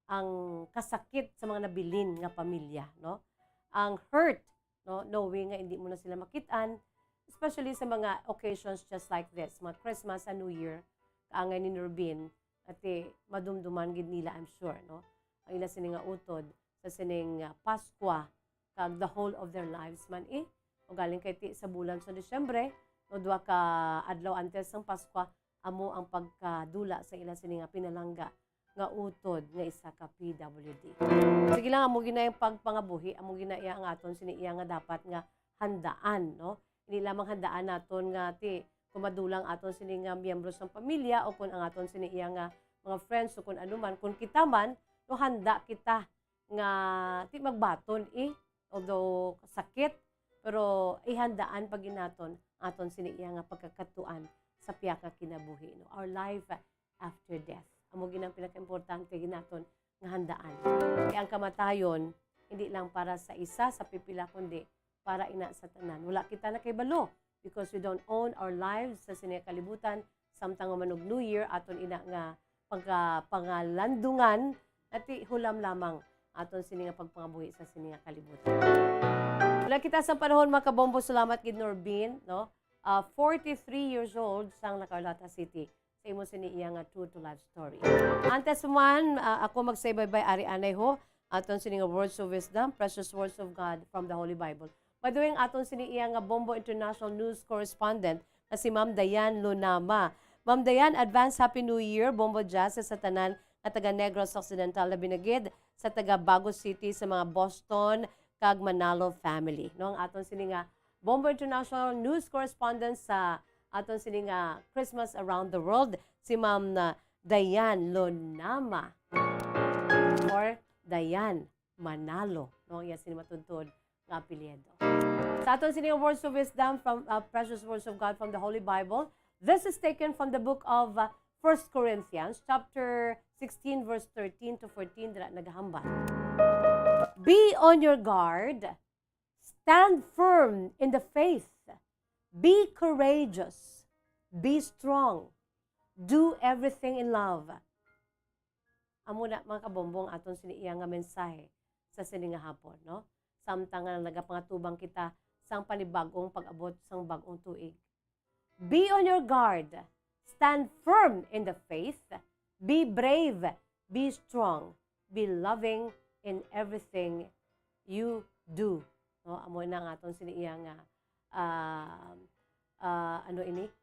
ang kasakit sa mga nabilin nga pamilya, no? Ang hurt, no, knowing nga hindi mo na sila makitaan, especially sa mga occasions just like this, mga Christmas and New Year, kaangay ni Norbin, at madumduman gid nila, I'm sure, no? Ang ila sining nga utod sa sining Paskwa, kag the whole of their lives man o galing kay sa bulan sa Disyembre, no, duha ka adlaw antes ng Paskwa, amo ang pagkadula sa ila sining nga pinalangga nga utod nga isa ka PWD. Sige lang, amo gina yung pagpangabuhi, amo gina iya ang aton siniiya nga dapat nga handaan, no? Hindi lamang handaan naton nga kumadulang aton sini nga miyembro sa pamilya o kung ang aton siniiya nga mga friends o kung anuman, kung kita man, no, handa kita nga magbaton although sakit, pero ihandaan pag inaton aton siniiya nga pagkakatuan sa piyak nga kinabuhi, no? Our life after death. Amo ginang pinaka-importante ginaton nga handaan. Kaya ang kamatayon hindi lang para sa isa sa pipila kundi para ina sa tanan. Wala kita na kay balo because we don't own our lives sa sinikalibutan samtang manog New Year aton ina nga pagpangalandungan at hulam lamang aton sini nga pagpangabuhi sa sini nga kalibutan. Wala kita sa panahon mga kabombo, salamat gid Norbin, no? 43 years old sang La Carlota City. Sa imo sini iya nga true to life story. Antes man, ako mag-say bye-bye ari anay ho, aton sini nga words of wisdom, precious words of God from the Holy Bible. By the way, aton sini iya nga Bombo International News Correspondent na si Ma'am Dayan Lunama. Ma'am Dayan, advance Happy New Year, Bombo Jazz sa tanan nga taga Negros Occidental na binagid sa taga Bago City sa mga Boston kag Manalo family. No, ang aton sini nga Bombo International News Correspondent sa aton sini nga Christmas Around the World, si Ma'am Dayan Lunama or Dayan Manalo. No, iya sini matuntod nga apelyido. Sa aton sini nga words of wisdom from precious words of God from the Holy Bible. This is taken from the book of 1 Corinthians chapter 16 verse 13 to 14 dira nagahambal. Be on your guard, stand firm in the faith. Be courageous. Be strong. Do everything in love. Amo na mga kabombong aton siniiya nga mensahe sa sini nga hapon, no? Samtang nga nagapangatubang kita sang panibagong pag-abot sang bagong tuig. Be on your guard. Stand firm in the faith. Be brave. Be strong. Be loving in everything you do. No, amo na nga aton siniiya nga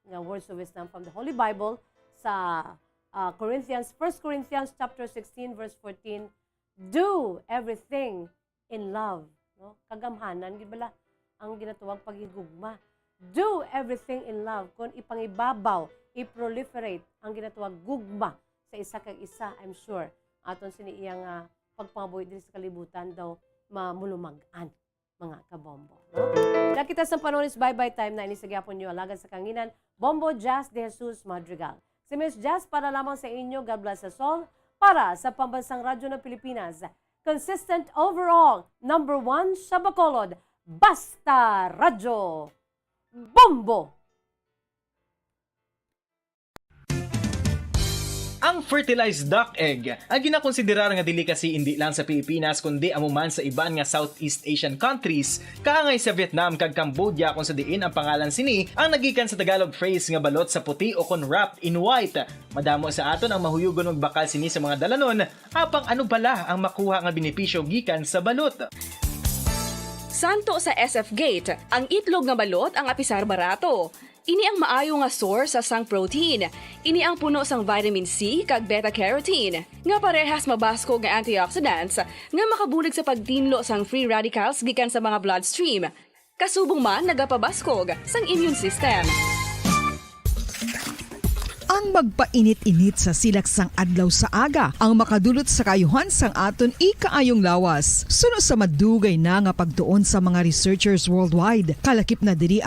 nga words of wisdom from the Holy Bible sa 1 Corinthians chapter 16 verse 14. Do everything in love, no? Kagamhanan gid bala ang ginatuwag paghigugma. do everything in love. Kung ipangibabaw, i-proliferate ang ginatawag gugma sa isa kag isa, I'm sure. Aton siniiyang pagpangabuhi din sa kalibutan daw mamulumagan, mga kabombo. No? Nakita sa panahon is bye-bye time na inisagyapon nyo alagad sa kanginan, Bombo Jazz de Jesus Madrigal. Si Miss Jazz para lamang sa inyo, God bless us all, para sa Pambansang Radyo ng Pilipinas. Consistent overall, number 1 sa Bacolod, Basta Radyo Bombo! Ang fertilized duck egg ang ginakonsiderar nga dili kasi hindi lang sa Pilipinas kundi amuman sa iban nga Southeast Asian countries kaangay sa Vietnam kag Cambodia kung sa diin ang pangalan sini ang nagikan sa Tagalog phrase nga balot sa puti o kon wrapped in white. Madamo sa aton ang mahuyugon og bakal sini sa mga dalanon apang ano bala ang makuha nga benepisyo gikan sa balot. Santo sa SF Gate, ang itlog nga balot ang apisar barato. Ini ang maayo nga source sa sang protein. Ini ang puno sang vitamin C kag beta-carotene. Nga parehas mabasko nga antioxidants nga makabulig sa pagtinlo sang free radicals gikan sa mga bloodstream. Kasubong man nagapabaskog sang immune system. Ang magpainit-init sa silaksang adlaw sa aga ang makadulot sa kayuhan sang aton ikaayong lawas. Suno sa madugay na nga pagtuon sa mga researchers worldwide, kalakip na diri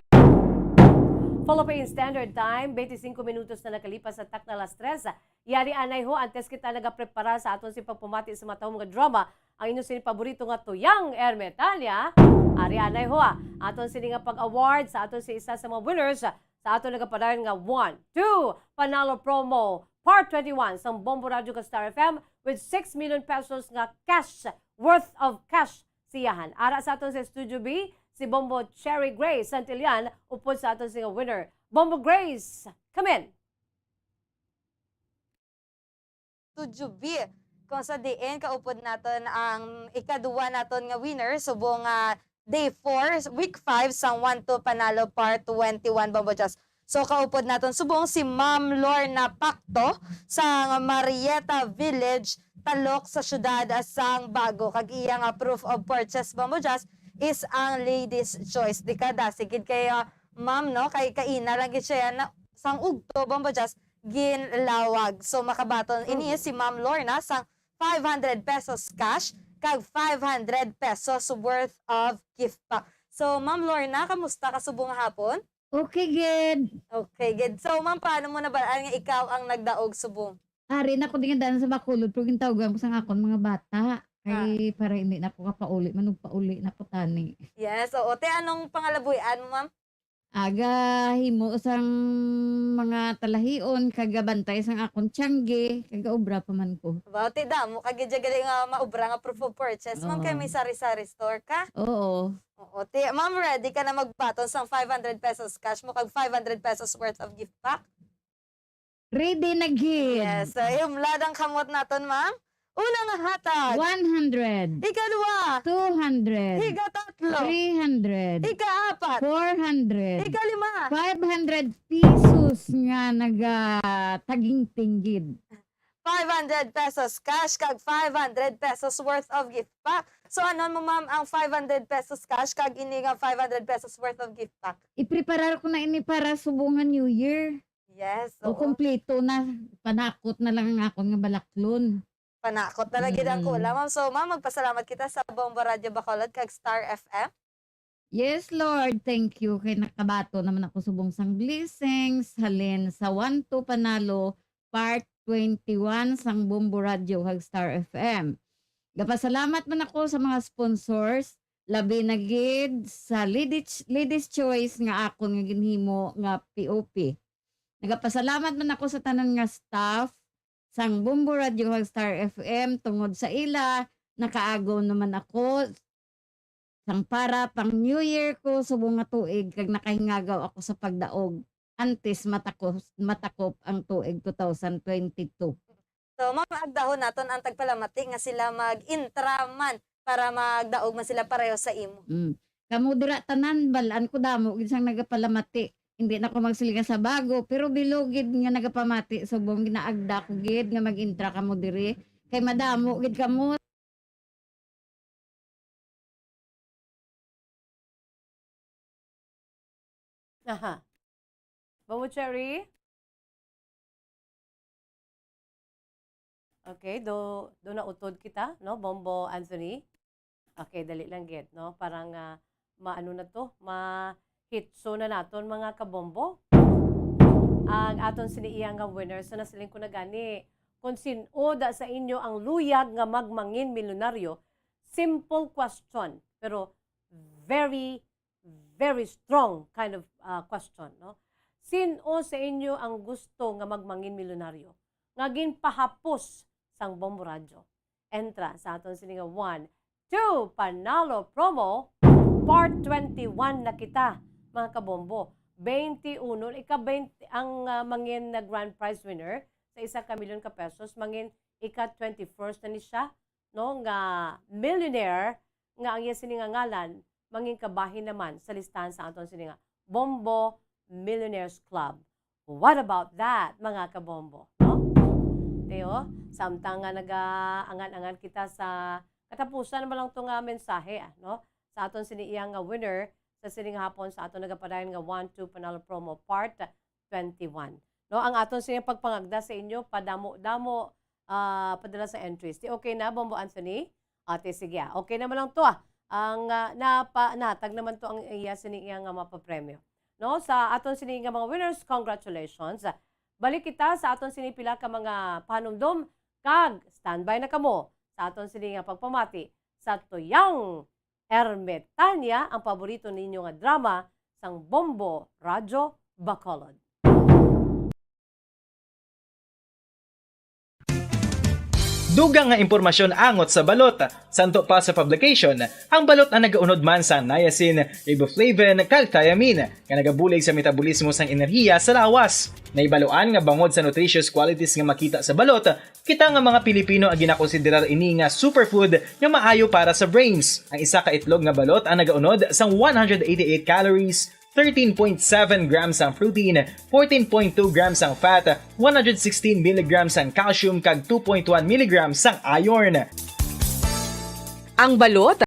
Philippine Standard Time, 25 minutos na nakalipas sa tak na alas 3. Yari anay ho, antes kita nagaprepara sa aton si pagpumati sa matahong mga drama, ang inyong sini paborito nga tuyang Ermitalia. Ari anay ho, aton sini nga pag-award sa aton si isa sa mga winners, sa aton nagapadayon nga 1, 2, Panalo Promo, Part 21, sa Bombo Radio ka Star FM with 6 million pesos nga cash, worth of cash siyahan. Ara sa aton sa Studio B, si Bombo Cherry Grace Santillan, upod sa aton singa winner. Bombo Grace, come in. Studio B, kung sa diin, kaupod naton ang ikaduwa naton nga winner, subong day 4, week 5, sang 1-2 Panalo Part 21 Bombo Jazz. So kaupod naton subong si Ma'am Lorna Pacto sa Marietta Village, Talok sa syudad sang Bago. Kag iya nga proof of purchase Bombo Jazz is ang ladies choice. Di kada sigid kay ma'am no kay kaina lang gid siya na sang ugto Bombo Jazz ginlawag. So makabaton ini si Ma'am Lorna sang 500 pesos cash kag 500 pesos worth of gift pack. So Ma'am Lorna, kamusta ka subong hapon? Okay, good. Okay, good. So ma'am, paano mo na ba nga ikaw ang nagdaog subong? Ari na ko din daan sa Bacolod pero gintawagan ko sa akon mga bata. Kay para hindi na ko kapauli, manug pauli na ko tani. Yes, so ote anong pangalabuyan mo, ma'am? Aga himo sang mga talahion kagabantay sang akon tiyangge, kagaobra pa man ko. Bawte da mo kag gali nga maobra nga proof of purchase. Ma'am, kay may sari-sari store ka? Oo. Ote, ma'am, ready ka na magbaton sang 500 pesos cash mo kag 500 pesos worth of gift pack? Ready na gid. Yes, so yung ladang kamot naton, ma'am. Una nga hatag. 100. Ika-2. 200. Ika-3. 300. Ika-4. 400. Ika-5. 500 pesos nga taging tinggid. 500 pesos cash kag 500 pesos worth of gift pack. So ano mo ma'am ang 500 pesos cash kag ini nga 500 pesos worth of gift pack? Ipreparar ko na ini para subungan New Year. Yes. O kompleto na, panakot na lang ang akong nga balaklon. Panakot na lagi ang kulang, ma'am. So, ma'am, magpasalamat kita sa Bombo Radio Bacolod kag Star FM. Yes, Lord. Thank you. Kay nakabato naman ako subong sang blessings. Halin sa 1-2 Panalo, Part 21 sang Bombo Radio kag Star FM. Gapasalamat man ako sa mga sponsors. Labi na gid sa Ladies Choice nga akon nga ginhimo nga POP. Nagapasalamat man ako sa tanan nga staff sang Bombo Radio kag Star FM tungod sa ila nakaagaw naman ako sang para pang New Year ko subong nga tuig kag nakahingagaw ako sa pagdaog antes matakop ang tuig 2022. So ma'am, agdahon naton ang tagpalamati nga sila mag-intraman para magdaog man sila pareho sa imo. Kamo dira tanan balaan ko damo gid sang nagapalamati. Hindi na ko magsilingan sa Bago, pero bilogid nga nagapamati subong ginaagda ko gid nga mag-intra kamo diri kay madamo gid kamo. Aha. Bombo Cherry? Okay, do na utod kita, no? Bombo Anthony. Okay, dali lang gid, no? Parang maano na to, ma-hitso na naton mga kabombo. Ang aton siniiyang nga winner sa nasiling ko na gani. Kung sinoda sa inyo ang luyag nga magmangin milyonaryo, simple question, pero very, very strong kind of question, no? Sino sa inyo ang gusto nga magmangin milyonaryo? Nga ginpahapos sang Bombo Radyo. Entra sa aton sininga 1, 2, Panalo Promo, Part 21 na kita, mga kabombo. 21, ika-20 ang mangin na grand prize winner sa 1 milyon ka pesos, mangin ika-21st na ni siya, no, nga millionaire, nga ang iya sininga ngalan, mangin kabahin naman sa listahan sa aton sininga Bombo Millionaires Club. What about that, mga kabombo? No? Teo, samtang nga nag-angan-angan kita sa katapusan naman lang itong mensahe, no? Sa aton siniiyang winner sa sining hapon sa aton nagapadayon nga 1-2 Panalo Promo Part 21. No, ang aton sining pagpangagda sa inyo, padamo-damo padala sa entries. Okay na, Bombo Anthony? Ate, sige. Okay naman lang to Ang natag naman to ang iya sining mapapremyo. No, sa aton sining mga winners, congratulations. Balik kita sa aton sinipila ka mga panumdom kag standby na kamo sa aton sining pagpamati sa Tuyang Ermetania, ang paborito ninyo nga drama sang Bombo Radyo Bacolod. Dugang nga impormasyon angot sa balot. Santo pa sa publication, ang balot na nagaunod man sa niacin, riboflavin, kag thiamine, nga nagabulig sa metabolismo sang enerhiya sa lawas. Naibaluan nga bangod sa nutritious qualities nga makita sa balot, kita nga mga Pilipino ang ginakonsiderar ini nga superfood nga maayo para sa brains. Ang isa ka itlog nga balot ang nagaunod sang 188 calories, 13.7 grams ang protein, 14.2 grams ang fat, 116 mg ang calcium kag 2.1 mg ang iron. Ang balot